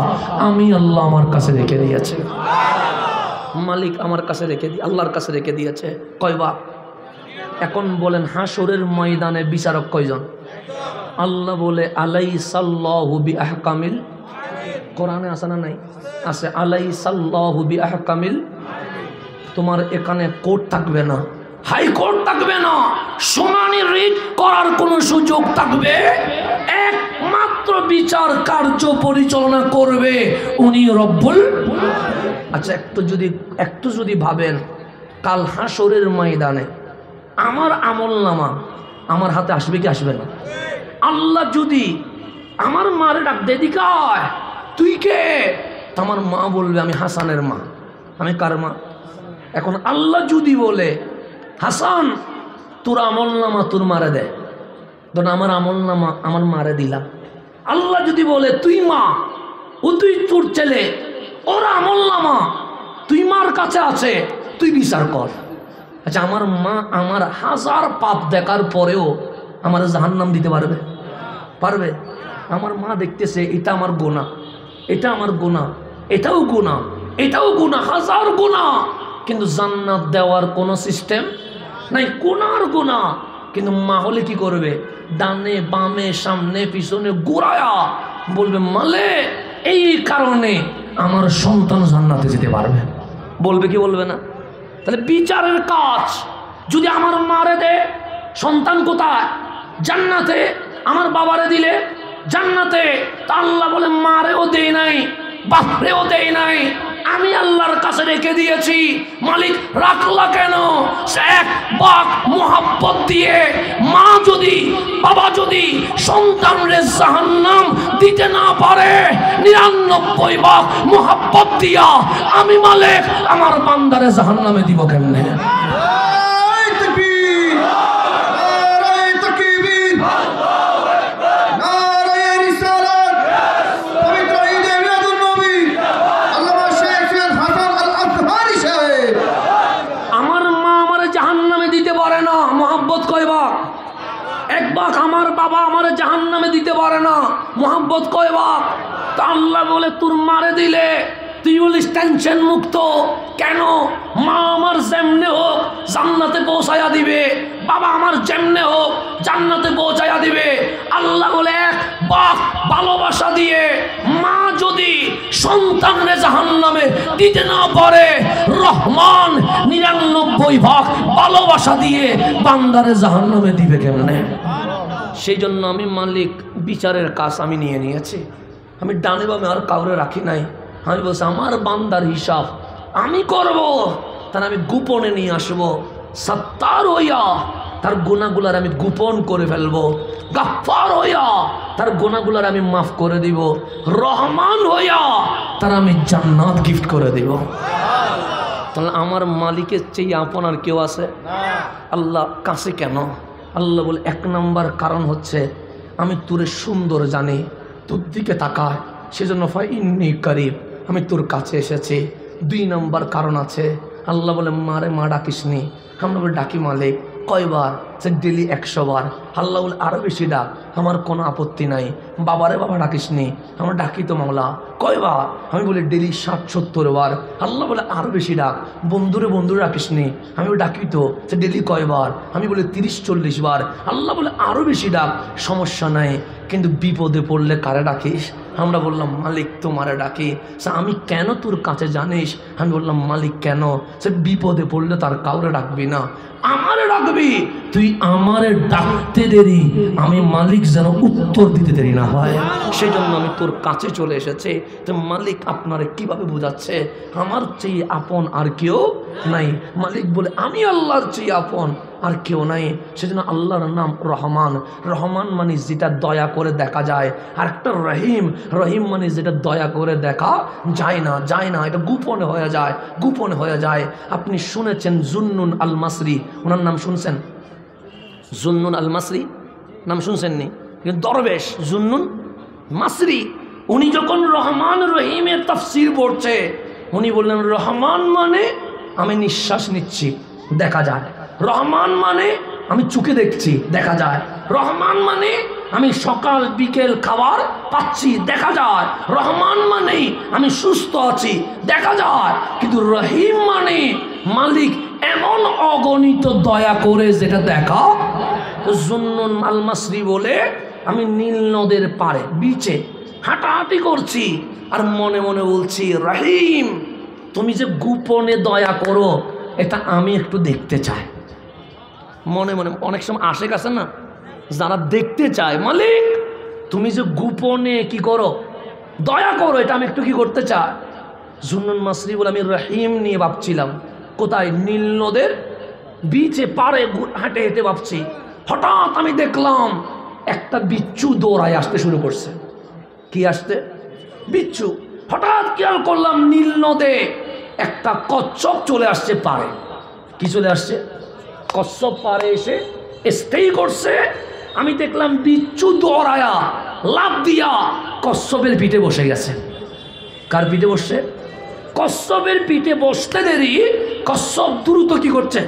আমি আল্লাহ আমার কাছে রেখে দিয়েছে। মালিক আমার কাছে রেখে দিয়ে আল্লাহর কাছে রেখে দিয়েছে। কয় ভাগ? এখন বলেন হাসরের ময়দানে বিচারক কয়জন? আল্লাহ বলে আলাইসাল্লাহু বিআহকামিল, কোরআনে আছে না নাই? আছে, আলাইসাল্লাহু বিআহকামিল। তোমার এখানে কোর্ট থাকবে না, হাইকোর্ট থাকবে না, শুনানি রিট করার কোনো সুযোগ থাকবে? একমাত্র বিচার কার্য পরিচালনা করবে উনি রব্বুল। আচ্ছা একটু যদি ভাবেন, কাল হাসরের ময়দানে আমার আমলনামা আমার হাতে আসবে কি আসবে না? আল্লাহ যদি আমার মারে ডাক দে, দিকায় তুই কে? আমার মা বলবে আমি হাসানের মা। আমি কার মা? এখন আল্লাহ যদি বলে হাসান তোর আমলনামা তোর মারে দে, ধর আমার আমলনামা আমার মারে দিলাম। আল্লাহ যদি বলে তুই মা, ও তুই তোর ছেলে, ওর আমলনামা তুই মার কাছে আছে, তুই বিচার কর। আচ্ছা আমার মা আমার 1000 পাপ দেখার পরেও আমার জাহান্নাম দিতে পারবে? পারবে? আমার মা দেখতেছে এটা আমার গুনাহ, এটা আমার গুনাহ, এটাও গুনাহ, এটাও গুনাহ, 1000 গুনাহ, কিন্তু জান্নাত দেওয়ার কোনো সিস্টেম নাই। গুনার গুনাহ। কিন্তু মা হলে কি করবে? ডানে বামে সামনে পিছনে ঘুরায়া বলবে মালে এই কারণে আমার সন্তান জান্নাতে যেতে পারবে। বলবে কি বলবে না? তাহলে বিচারের কাজ যদি আমার মারে দে, সন্তান কোথায়? জান্নাতে। আমার বাবারে দিলে জান্নাতে। তা আল্লাহ বলে মারেও দেয় নাই, বাপরেও দেয় নাই, আমি আল্লাহর কাছে রেখে দিয়েছি। মালিক রাখলা কেন? সে এক বাক মোহাব্বত দিয়ে, মা যদি বাবা যদি সন্তানরে জাহান্নাম দিতে না পারে, 99 ভাগ মোহাব্বত দিয়া আমি মালিক আমার বান্দারে জাহান্নামে দিব কেমনে? আমার বাবা আমার জাহান্নামে দিতে পারে না, মোহাব্বত কয় ভাগ? তা আল্লাহ বলে তোর মারে দিলে তুই বলিস টেনশন মুক্ত কেন? মা আমার যেমনে হোক জান্নাতে পৌঁছায়া দিবে, বাবা আমার যেমনে হোক জান্নাতে পৌঁছায়া দিবে। আল্লাহ বলে এক বাক ভালোবাসা দিয়ে মা যদি সন্তানরে জাহান্নামে দিতে না পারে, রহমান 99 ভাগ ভালোবাসা দিয়ে বান্দারে জাহান্নামে দিবে কেমনে? সেই জন্য আমি মালিক বিচারের কাজ আমি নিয়ে নিয়েছি। আমি ডানে বামে আর কাউরে রাখি নাই। আমি বলছি আমার বান্দার হিসাব আমি করব, তার আমি গোপনে নিয়ে আসবো। সত্তার হইয়া তার গুনাহগুলার আমি গোপন করে ফেলবো, গাফফার হইয়া তার গুনাহগুলার আমি মাফ করে দিব, রহমান হইয়া তার আমি জান্নাত গিফট করে দিব। তাহলে আমার মালিকের চেয়ে আপন আর কেউ আছে? আল্লাহ কাছে কেন? আল্লাহ বলে 1 নম্বর কারণ হচ্ছে আমি তোরে সুন্দর জানি, তোর দিকে তাকায়, সেজন্য ফাইন্নী করিব, আমি তোর কাছে এসেছি। 2 নম্বর কারণ আছে, আল্লাহ বলে মারে মা ডাকিসনি, আমরা বলে ডাকি মালিক। কয়বার? সে ডেলি 100 বার। আল্লাহ বলে আরও বেশি ডাক, আমার কোনো আপত্তি নাই। বাবারে বাবা ডাকিসনি, আমরা ডাকি তো মাওলা। কয়বার? আমি বলি ডেলি 60-70 বার। আল্লাহ বলে আরও বেশি ডাক। বন্ধুরে বন্ধুরে ডাকিসনি, আমি ডাকি তো সে ডেলি কয়বার? আমি বলি 30-40 বার। আল্লাহ বলে আরও বেশি ডাক, সমস্যা নাই, কিন্তু বিপদে পড়লে কারে ডাকিস? আমরা বললাম মালিক তোমারে ডাকি। সে আমি কেন তোর কাছে জানিস? আমি বললাম মালিক কেন? সে বিপদে পড়লে তার কাউরে ডাকবি না, আমারে ডাকবি। তুই আমারে ডাকতে দেরি, আমি মালিক যেন উত্তর দিতে দেরি না হয়, সেই জন্য আমি তোর কাছে চলে এসেছি। তো মালিক আপনারে কিভাবে বোঝাচ্ছে আমার চেয়ে আপন আর কেউ নাই? মালিক বলে আমি আল্লাহর চেয়ে আপন আর কেউ নাই। সেজন্য আল্লাহর নাম রহমান। রহমান মানে যেটা দয়া করে দেখা যায়, আর একটা রহিম। রহিম মানে যেটা দয়া করে দেখা যায় না, এটা গোপনে হয়ে যায়, গোপনে হয়ে যায়। আপনি শুনেছেন জুন্নুন আল মাসরি, ওনার নাম শুনছেন? জুন্নুন আল মাসরি নাম শুনছেননি? কিন্তু দরবেশ জুন্নুন মাসরি, উনি যখন রহমান রহিমের তাফসীর পড়ছে, উনি বললেন রহমান মানে আমি নিঃশ্বাস নিচ্ছি, দেখা যায়। রহমান মানে আমি চোখে দেখছি, দেখা যায়। রহমান মানে আমি সকাল বিকেল খাবার পাচ্ছি, দেখা যায়। রহমান মানে আমি সুস্থ আছি, দেখা যায়। কিন্তু রহিম মানে মালিক এমন অগণিত দয়া করে যেটা দেখা। জুন্নুন আল মাসরি বলে আমি নীল নদের পাড়ে বিচে হাঁটাহাঁটি করছি আর মনে মনে বলছি রহিম তুমি যে গোপনে দয়া করো এটা আমি একটু দেখতে চাই। মনে মনে অনেক সময় আশেক আছে না যারা দেখতে চায় মালিক তুমি যে গোপনে কি করো, দয়া করো, এটা আমি একটু কি করতে চাই। জুন্নুন মাসরি বলে আমি রহিম নিয়ে ভাবছিলাম, কোথায়? নীল নদের বিচে পাড়ে হেঁটে হেঁটে ভাবছি। হঠাৎ আমি দেখলাম একটা বিচ্ছু দৌড়ায় আসতে শুরু করছে। কি আসতে? বিচ্ছু। হঠাৎ খেয়াল করলাম নীল নদে একটা কচ্ছপ চলে আসছে পাড়ে। কি চলে আসছে? কচ্ছপ পাড়ে এসে স্টে করছে। আমি দেখলাম বিচ্ছু দৌড়ায়া লাফ দিয়া কচ্ছপের পিঠে বসে গেছে। কার পিঠে বসছে? কচ্ছপের পিঠে বসতে দেরি কচ্ছপ দ্রুত কি করছে?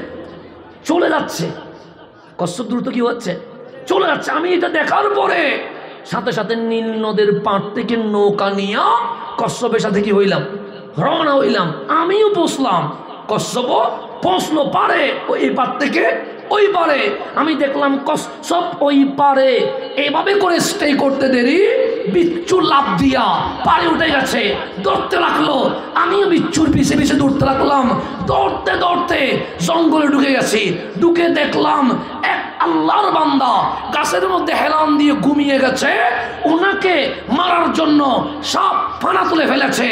চলে যাচ্ছে। কচ্ছপ দ্রুত কি হচ্ছে? চলে যাচ্ছে। আমি এটা দেখার পরে সাথে সাথে নীল নদের পাড় থেকে নৌকা নিয়ে কচ্ছপের সাথে কি হইলাম? রওনা হইলাম। আমিও বসলাম, কচ্ছপ পৌঁছলো পারে, ওই পার থেকে ওই পারে। আমি দেখলাম কচ্ছপ ওই পারে এভাবে করে স্টে করতে দেরি বিচ্ছু লাফ দিয়া পারে উঠে গেছে, দৌড়তে লাগলো। আমিও বিচ্ছুর পিছে পিছে দৌড়তে লাগলাম। দৌড়তে দৌড়তে জঙ্গলে ঢুকে গেছি। ঢুকে দেখলাম এক আল্লাহর বান্দা গাছের মধ্যে হেলান দিয়ে ঘুমিয়ে গেছে, ওনাকে মারার জন্য সাপ ফানা তুলে ফেলেছে,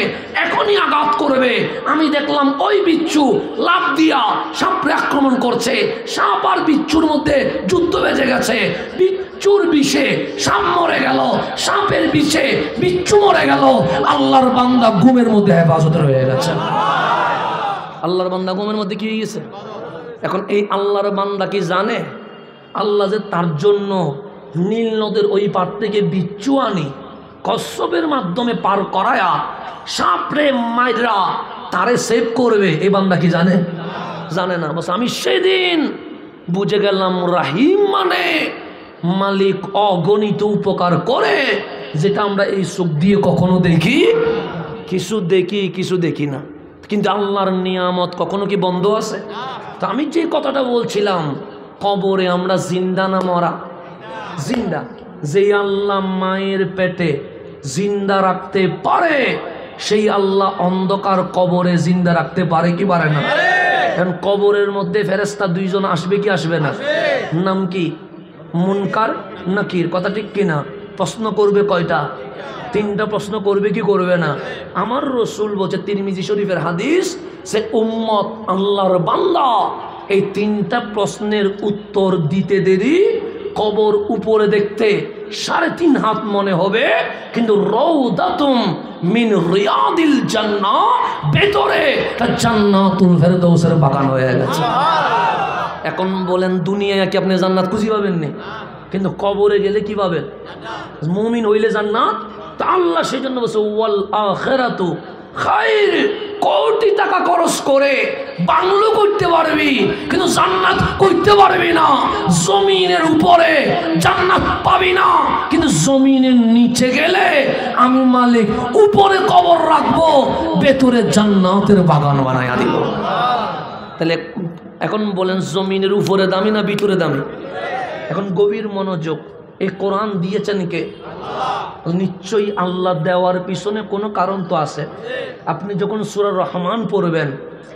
এখনই আঘাত করবে। আমি দেখলাম ওই বিচ্ছু লাফ দিয়া সাপরে আক্রমণ করছে, সাপ আর বিচ্ছুর মধ্যে যুদ্ধ বেজে গেছে। বিচ্ছুর বিষে সাপ মরে গেল, সাপের বিষে বিচ্ছু মরে গেল, আল্লাহর বান্দা ঘুমের মধ্যে হেফাজত হয়ে গেছে। আল্লাহর বান্দা ঘুমের মধ্যে কি হয়ে গেছে? এখন এই আল্লাহর বান্দা কি জানে আল্লাহ যে তার জন্য নীল নদের ওই পার থেকে বিচ্ছু আনি কচ্ছপের মাধ্যমে পার করায়া সাপরে মাইরা তারে সেভ করবে? এই বান্দা কি জানে? জানে না। বস আমি সেদিন বুঝে গেলাম রাহিম মানে মালিক অগণিত উপকার করে, যেটা আমরা এই চোখ দিয়ে কখনো দেখি, কিছু দেখি কিছু দেখি না। কিন্তু আল্লাহর নিয়ামত কখনো কি বন্ধ আছে? তো আমি যে কথাটা বলছিলাম, কবরে আমরা জিন্দা না মরা? জিন্দা। যে আল্লাহ মায়ের পেটে জিন্দা রাখতে পারে, সেই আল্লাহ অন্ধকার কবরে জিন্দা রাখতে পারে কি পারে না? এখন কবরের মধ্যে ফেরেশতা দুইজন আসবে কি আসবে না? নাম কি? মুনকার নাকির। কথা ঠিক কিনা? প্রশ্ন করবে কয়টা? তিনটা প্রশ্ন করবে কি করবে না? আমার রসুল বলছে, তিরমিজি শরীফের হাদিস, সে উম্মত আল্লাহর বান্দা এই তিনটা প্রশ্নের উত্তর দিতে দেরি কবর উপরে দেখতে 3.5 হাত মনে হবে, কিন্তু রওদাতুম মিন রিয়াদিল জান্নাহ, ভেতরে জান্নাতুল ফেরদৌসের বাগান হয়ে গেছে। এখন বলেন দুনিয়ায় কি আপনি জান্নাত খুঁজে পাবেন না? কিন্তু কবরে গেলে কি পাবেন? মুমিন হইলে জান্নাত। তা আল্লাহ সেই জন্য বলছে ওয়াল আখিরাতু খায়র। কোটি টাকা খরচ করে বাংলো করতে পারবি, কিন্তু জান্নাত করতে পারবি না। জমিনের উপরে জান্নাত পাবি না, কিন্তু জমিনের নিচে গেলে আমি মালিক উপরে কবর রাখবো, ভেতরে জান্নাতের বাগান বানায়া দিব। তাহলে এখন বলেন জমিনের উপরে দামি না ভিতরে দামি? এখন গভীর মনোযোগ। এই কোরআন দিয়েছেন কে? নিশ্চয়ই আল্লাহ দেওয়ার পিছনে কোনো কারণ তো আছে। আপনি যখন সূরা রহমান পড়বেন,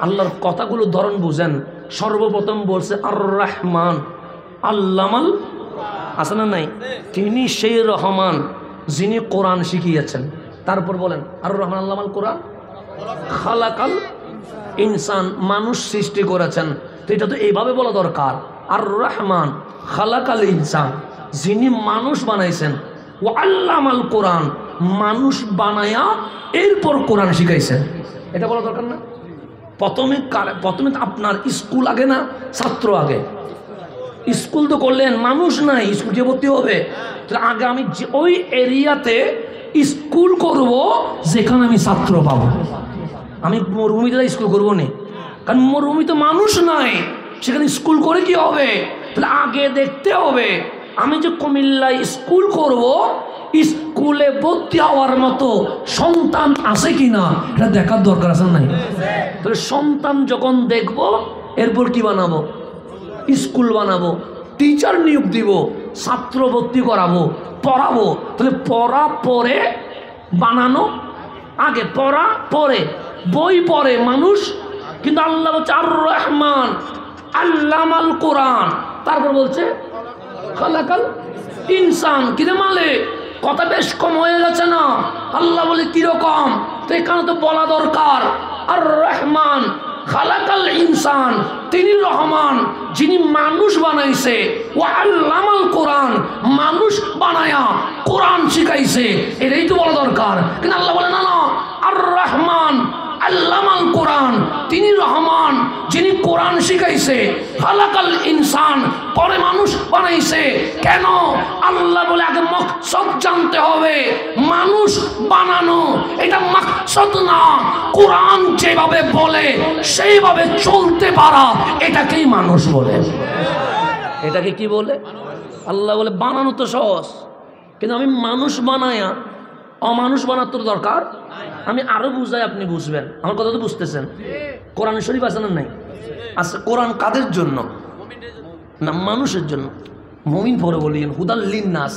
আল্লাহর কথাগুলো ধরন বুঝেন। সর্বপ্রথম বলছে আর রহমান আল্লামাল, আছে না নাই? তিনি সেই রহমান যিনি কোরআন শিখিয়েছেন। তারপর বলেন আর রহমান আল্লামাল কোরআন খালাকাল ইনসান, মানুষ সৃষ্টি করেছেন। তো এটা তো এইভাবে বলা দরকার, আর রহমান খালাকাল ইনসান, যিনি মানুষ বানাইছেন। ও আল্লামাল কোরআন, মানুষ বানায়া এরপর কোরআন শিখাইছেন। এটা বলা দরকার না? প্রথমে আপনার স্কুল আগে না ছাত্র আগে? স্কুল তো করলেন, মানুষ নাই, স্কুল যে ভর্তি হবে। আগে আমি ওই এরিয়াতে স্কুল করব যেখানে আমি ছাত্র পাবো। আমি মরুভূমিতে স্কুল করবো না, কারণ মরুভূমিতে মানুষ নাই, সেখানে স্কুল করে কি হবে? তাহলে আগে দেখতে হবে আমি যে কুমিল্লায় স্কুল করব, স্কুলে ভর্তি হওয়ার মতো সন্তান আছে কিনা এটা দেখার দরকার আছে নাই? তাহলে সন্তান যখন দেখব, এরপর কি বানাবো? স্কুল বানাবো, টিচার নিয়োগ দিব, ছাত্র ভর্তি করাবো, পড়াবো। তাহলে পড়া পরে, বানানো আগে, পড়া পরে, বই পড়ে মানুষ। কিন্তু আল্লাহ বলছে আর রহমান আল্লামাল কোরআন, তারপর বলছে খালাকাল ইনসান। কিরে মালিক, কথা বেশ কম হয়ে গেছে না? আল্লাহ বলে কিরকম? তো এখানে তো বলা দরকার আর রহমান খালাকাল ইনসান, তিনি রহমান যিনি মানুষ বানাইছে। ও আল্লামাল কোরআন, মানুষ বানায়া কোরআন শিখাইছে। এটাই তো বলা দরকার। কিন্তু আল্লাহ বলে না না, আর রহমান আল্লামাল কোরআন, তিনি রহমান যিনি কোরআন শিখাইছে। খালাকাল ইনসান, পরে মানুষ বানাইছে। কেন? আল্লাহ বলে আগে মকসদ জানতে হবে। মানুষ বানানো এটা মকসদ না, কোরআন যেভাবে বলে সেইভাবে চলতে পারা, এটাকেই মানুষ বলে। এটাকে কি বলে? আল্লাহ বলে বানানো তো সহজ, কিন্তু আমি মানুষ বানায়া অমানুষ বানাতে দরকার। আমি আরো বুঝাই, আপনি বুঝবেন। আমার কথা তো বুঝতেছেন? কোরআন শরীফ আছে না নাই? আচ্ছা, কোরআন কাদের জন্য? না মানুষের জন্য। মুমিন পরে বলিয়েন হুদাল লিন্নাস,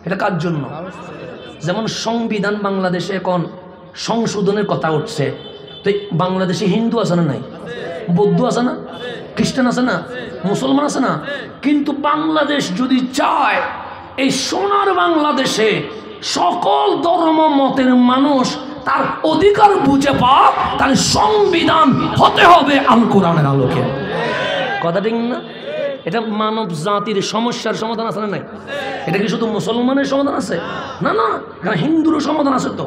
এটা কার জন্য? যেমন সংবিধান বাংলাদেশে এখন সংশোধনের কথা উঠছে, তো বাংলাদেশে হিন্দু আছে না নাই? বৌদ্ধ আছে না? খ্রিস্টান আছে না, মুসলমান আছে না, কিন্তু বাংলাদেশ যদি চায় এই সোনার বাংলাদেশে সকল ধর্ম মতের মানুষ তার অধিকার বুঝে পাক, তার সংবিধান হতে হবে আল কোরআনের আলোকে। কথা ঠিক না? এটা মানব জাতির সমস্যার সমাধান আছে না নাই? এটা কি শুধু মুসলমানের সমাধান আছে? না না, হিন্দুরও সমাধান আছে, তো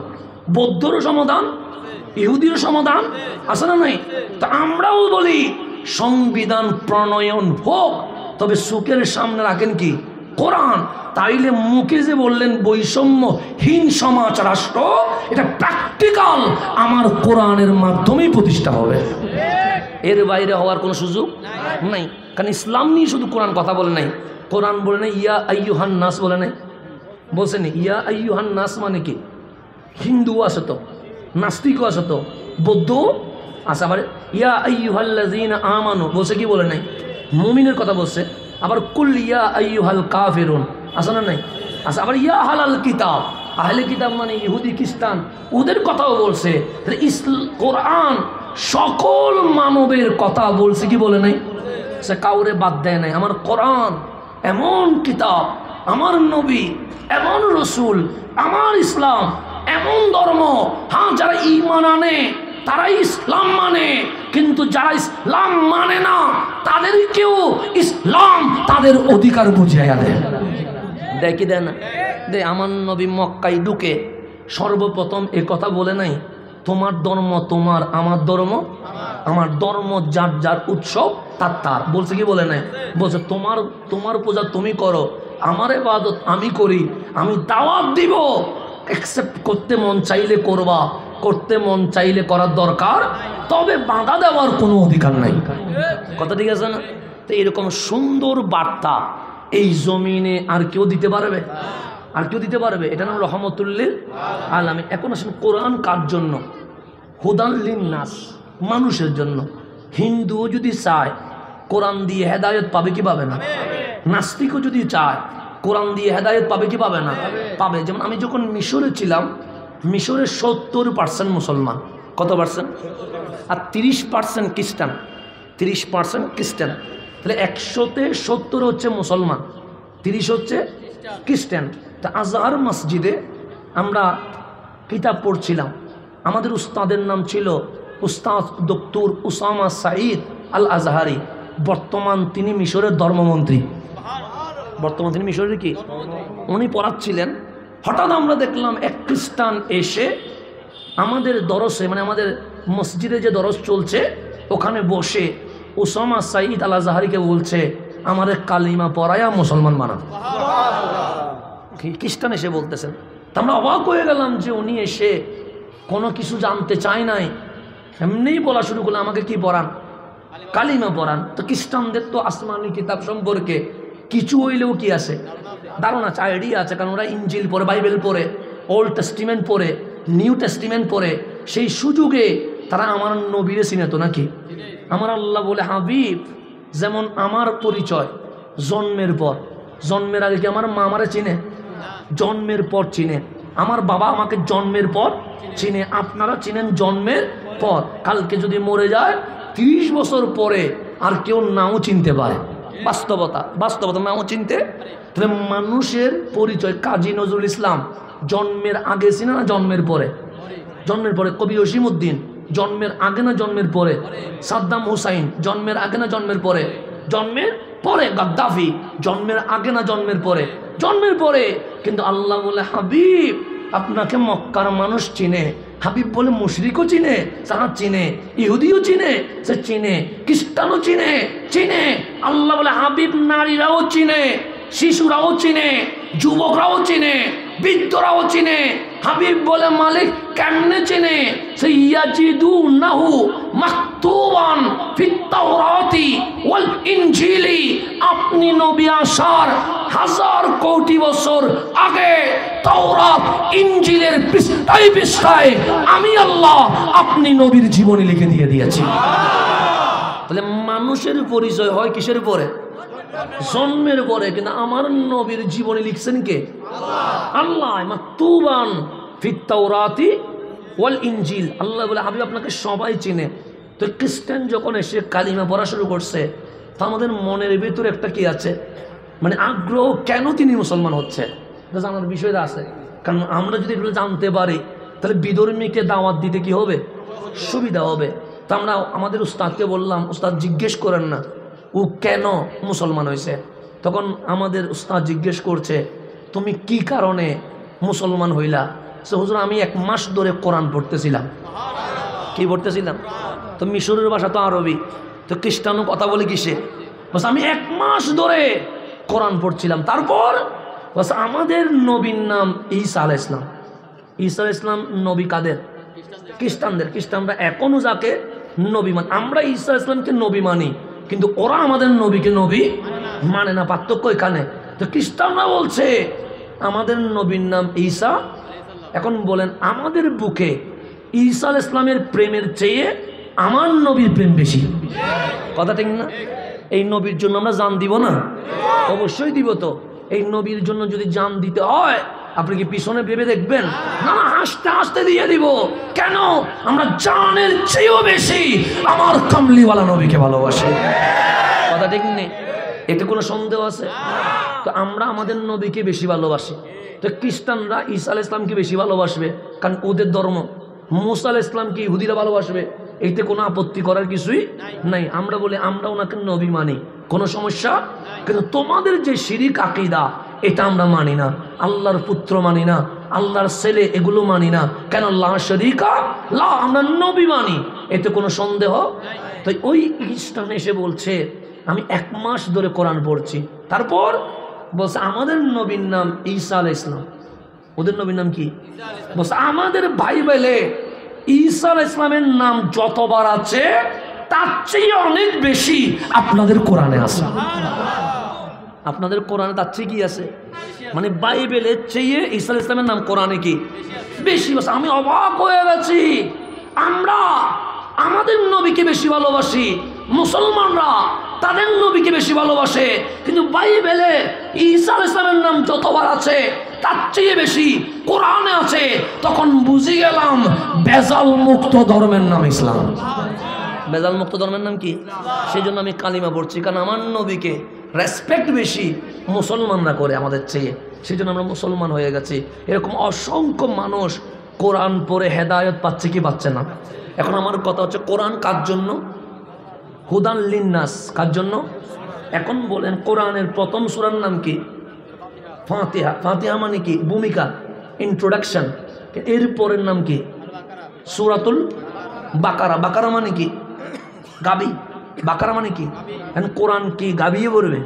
বৌদ্ধরও সমাধান, ইহুদিরও সমাধান আছে না নাই? তো আমরাও বলি সংবিধান প্রণয়ন হোক, তবে সুখের সামনে রাখেন কি? কোরআন। তাইলে মুখে যে বললেন বৈষম্যহীন সমাজ রাষ্ট্র, এটা প্র্যাকটিক্যাল আমার কোরআনের মাধ্যমেই প্রতিষ্ঠা হবে, এর বাইরে হওয়ার কোনো সুযোগ নাই। কারণ ইসলাম নিয়ে শুধু কোরআন কথা বলে নাই, কোরআন বলে নাই ইয়া আইয়ুহান নাস বলে নাই, বলছেন ইয়া আইয়ুহান নাস মানে কি? হিন্দু আছে তো, নাস্তিকও আছে তো, বৌদ্ধ আছে, আবার ইয়া আইয়ুহাল্লাযীনা আমানু বলছে, কি বলে নাই? মুমিনের কথা বলছে। আবার কুল ইয়া আইয়ুহাল কাফিরুন আছে না নাই? আছে। আবার ইয়া হালাল কিতাব, আহলে কিতাব মানে ইহুদি খ্রিস্টান, ওদের কথাও বলছে। কোরআন সকল মানবের কথা বলছে, কি বলে নাই? সে কাউরে বাদ দেয় নাই। আমার কোরআন এমন কিতাব, আমার নবী এমন রসুল, আমার ইসলাম এমন ধর্ম। হ্যাঁ, যারা ঈমান আনে তারাই ইসলাম মানে, কিন্তু যারা ইসলাম মানে না তাদেরকেও ইসলাম তাদের অধিকার বুঝিয়ে দেয়। দেখি দেয় না? দে আমার নবী মক্কায় ঢুকে সর্বপ্রথম এ কথা বলে নাই তোমার ধর্ম তোমার, আমার ধর্ম আমার, ধর্ম যার যার উৎসব তার তার, বলছে কি বলে নাই? বলছে তোমার তোমার পূজা তুমি করো, আমার ইবাদত আমি করি, আমি দাওয়াত দিব, অ্যাকসেপ্ট করতে মন চাইলে করবা, করতে মন চাইলে করার দরকার, তবে বাধা দেওয়ার কোনো অধিকার নাই। কথা ঠিক আছে না? তো এরকম সুন্দর বার্তা এই জমিনে আর কেউ দিতে পারবে? আর কেউ দিতে পারবে? এটা নাম রহমতুল্লিল আলামিন। এখন আসলে কোরআন কার জন্য? হুদাল লিন্নাস, মানুষের জন্য। হিন্দুও যদি চায় কোরআন দিয়ে হেদায়েত পাবে, কি পাবে না? নাস্তিকও যদি চায় কোরআন দিয়ে হেদায়েত পাবে, কি পাবে না? পাবে। যেমন আমি যখন মিশরে ছিলাম, মিশরে 70% মুসলমান। কত পার্সেন্ট? আর 30% খ্রিস্টান। 30% খ্রিস্টান। তাহলে 100-তে 70 হচ্ছে মুসলমান, 30 হচ্ছে খ্রিস্টান। তা আজহার মসজিদে আমরা কিতাব পড়ছিলাম, আমাদের উস্তাদের নাম ছিল উস্তাদ ডক্টর উসামা সাঈদ আল আজহারি। বর্তমান তিনি মিশরের ধর্মমন্ত্রী। বর্তমান তিনি মিশরের কি? উনি পড়াচ্ছিলেন। হঠাৎ আমরা দেখলাম এক খ্রিস্টান এসে আমাদের দরসে, মানে আমাদের মসজিদে যে দরস চলছে ওখানে বসে উসামা সাঈদ আল আজহারিকে বলছে আমাদের কালিমা পড়ায়া মুসলমান বানান। খ্রিস্টান এসে বলতেছেন। তা আমরা অবাক হয়ে গেলাম যে উনি এসে কোনো কিছু জানতে চায় নাই, এমনিই বলা শুরু করলো আমাকে কি পড়ান? কালিমা পড়ান। তো খ্রিস্টানদের তো আসমানি কিতাব সম্পর্কে কিছু হইলেও কি আছে? ধারণা আছে, আইডিয়া আছে, কারণ ওরা ইনজিল পড়ে, বাইবেল পড়ে, ওল্ড টেস্টিমেন্ট পড়ে, নিউ টেস্টিমেন্ট পড়ে। সেই সুযোগে তারা আমার নবীরে চিনেতো নাকি? আমার আল্লাহ বলে হাবিব, যেমন আমার পরিচয় জন্মের পর, জন্মের আগে কি আমার মা আমারে চিনে? জন্মের পর চিনে। আমার বাবা আমাকে জন্মের পর চিনে, আপনারা চিনেন জন্মের পর। কালকে যদি মরে যায় 30 বছর পরে আর কেউ নাও চিনতে পারে। বাস্তবতা, বাস্তবতা নাও চিনতে। তাহলে মানুষের পরিচয় কাজী নজরুল ইসলাম জন্মের আগে চিনে না জন্মের পরে? জন্মের পরে। কবি জসিমউদ্দিন জন্মের আগে না জন্মের পরে? সাদ্দাম হুসাইন জন্মের আগে না জন্মের পরে? জন্মের পরে। গাদ্দাফি জন্মের আগে না জন্মের পরে? জন্মের পরে। কিন্তু আল্লাহ বলে হাবিব আপনাকে মক্কার মানুষ চিনে। হাবিব বলে মুশরিকও চিনে, তারা চিনে, ইহুদিও চিনে, সে চিনে, খ্রিস্টানও চিনে, চিনে। আল্লাহ বলে হাবিব নারীরাও চিনে, শিশুরাও চিনে, যুবকরাও চিনে, বৃদ্ধরাও চিনে। হাবিব বলে মালিক কেমনে চিনে? সে ইয়াজিদুনাহু মাকতুবান ফিত তাওরাতি ওয়াল ইনজিলি। আপনি নবী আসার 1000 কোটি বছর আগে তাওরাত ইনজিলের পৃষ্ঠায় পৃষ্ঠায় আমি আল্লাহ আপনি নবীর জীবনী লিখে দিয়ে দিয়েছি। তাহলে মানুষের পরিচয় হয় কিসের পরে? জন্মের পরে। কিন্তু আমার নবীর জীবনী লিখছেন কে? আল্লাহ। মাকতুবান ফিত তাওরাতি ওয়াল ইনজিল। আল্লাহ বলে হাবিব আপনাকে সবাই চিনে। তো খ্রিস্টান যখন এসে কালিমা পড়া শুরু করছে তো আমাদের মনের ভিতরে একটা কি আছে, মানে আগ্রহ, কেন তিনি মুসলমান হচ্ছে এটা জানার বিষয়টা আছে। কারণ আমরা যদি এগুলো জানতে পারি তাহলে বিধর্মীকে দাওয়াত দিতে কি হবে, সুবিধা হবে। তো আমরা আমাদের উস্তাদকে বললাম, উস্তাদ জিজ্ঞেস করেন না ও কেন মুসলমান হয়েছে। তখন আমাদের উস্তাদ জিজ্ঞেস করছে, তুমি কি কারণে মুসলমান হইলা? সে হুজুর, আমি 1 মাস ধরে কোরআন পড়তেছিলাম। কি পড়তেছিলাম? তো মিশরের ভাষা তো আরবি, তো খ্রিস্টানও কথা বলে কিসে, বাস আমি 1 মাস ধরে কোরআন পড়ছিলাম। তারপর বাস আমাদের নবীর নাম ঈসা আলাইহিস সালাম। ঈসা আলাইহিস সালাম নবী কাদের? খ্রিস্টানদের। খ্রিস্টানরা এখনো যাকে নবী মানে, আমরা ঈসা আলাইহিস সালামকে নবী মানি, কিন্তু ওরা আমাদের নবীকে নবী মানে না। পার্থক্য এখানে। তো খ্রিস্টানরা বলছে আমাদের নবীর নাম ঈসা। এখন বলেন, আমাদের বুকে ঈসা আলাইহিস সালামের প্রেমের চেয়ে আমার নবীর প্রেম বেশি, কথা ঠিক না? এই নবীর জন্য আমরা জান দিব না? অবশ্যই দিব। তো এই নবীর জন্য যদি জান দিতে হয়, আপনি কি পিছনে ভেবে দেখবেন? না, হাসতে হাসতে দিয়ে দিব। কেন? আমরা জানের চেয়েও বেশি আমার কামলিওয়ালা নবীকে ভালোবাসি, কথা ঠিক নেই? এতে কোনো সন্দেহ আছে? তো আমরা আমাদের নবীকে বেশি ভালোবাসি। তো খ্রিস্টানরা ঈসা আলাইহিস সালামকে বেশি ভালোবাসবে, কারণ ওদের ধর্ম। মুসা আলাইহিস সালামকে ইহুদিরা ভালোবাসবে, এতে কোনো আপত্তি করার কিছুই নাই। আমরা বলি আমরা ওনাকে নবী মানি, কোনো সমস্যা। কিন্তু তোমাদের যে শিরিক আকীদা, এটা আমরা মানি না। আল্লাহর পুত্র মানি না, আল্লাহর ছেলে, এগুলো মানি না। কেন? লা শারীকা লা, আমরা নবী মানি, এতে কোনো সন্দেহ। তো ওই খ্রিস্টান এসে বলছে আমি 1 মাস ধরে কোরআন পড়ছি। তারপর বলছে আমাদের নবীর নাম ঈসা আলাইহিস সালাম। ওদের নবীর নাম কি? বলছে আমাদের বাইবেলে ঈসা আলাইহিস সালামের নাম যতবার আছে তার চেয়ে অনেক বেশি আপনাদের কোরআনে আছে। আপনাদের কোরআনে তার চেয়ে কি আছে? মানে বাইবেলের চেয়ে ঈসা আলাইহিস সালামের নাম কোরআনে কি বেশি। বলছে আমি অবাক হয়ে গেছি, আমরা আমাদের নবীকে বেশি ভালোবাসি, মুসলমানরা তাদের নবীকে বেশি ভালোবাসে, কিন্তু বাইবেলে ঈসা আলাইহিস সালামের নাম যতবার আছে তার চেয়ে বেশি কোরআনে আছে। তখন বুঝে গেলাম বেজাল মুক্ত ধর্মের নাম ইসলাম। বেজাল মুক্ত ধর্মের নাম কি? সেই জন্য আমি কালিমা পড়ছি, কারণ আমার নবীকে রেসপেক্ট বেশি মুসলমানরা করে আমাদের চেয়ে, সেই জন্য আমরা মুসলমান হয়ে গেছি। এরকম অসংখ্য মানুষ কোরআন পড়ে হেদায়েত পাচ্ছে কি পাচ্ছে না। এখন আমার কথা হচ্ছে, কোরআন কার জন্য? হুদান লিন্নাস। কার জন্য? এখন বলেন, কোরআনের প্রথম সূরার নাম কি? ফাতিহা। ফাতিহা মানে কি? ভূমিকা, ইন্ট্রোডাকশন। এর পরের নাম কি? সূরাতুল বাকারা। বাকারা মানে কি? গাবি। বাকারা মানে কি? এখন কোরআন কি গাবিয়ে পড়বে?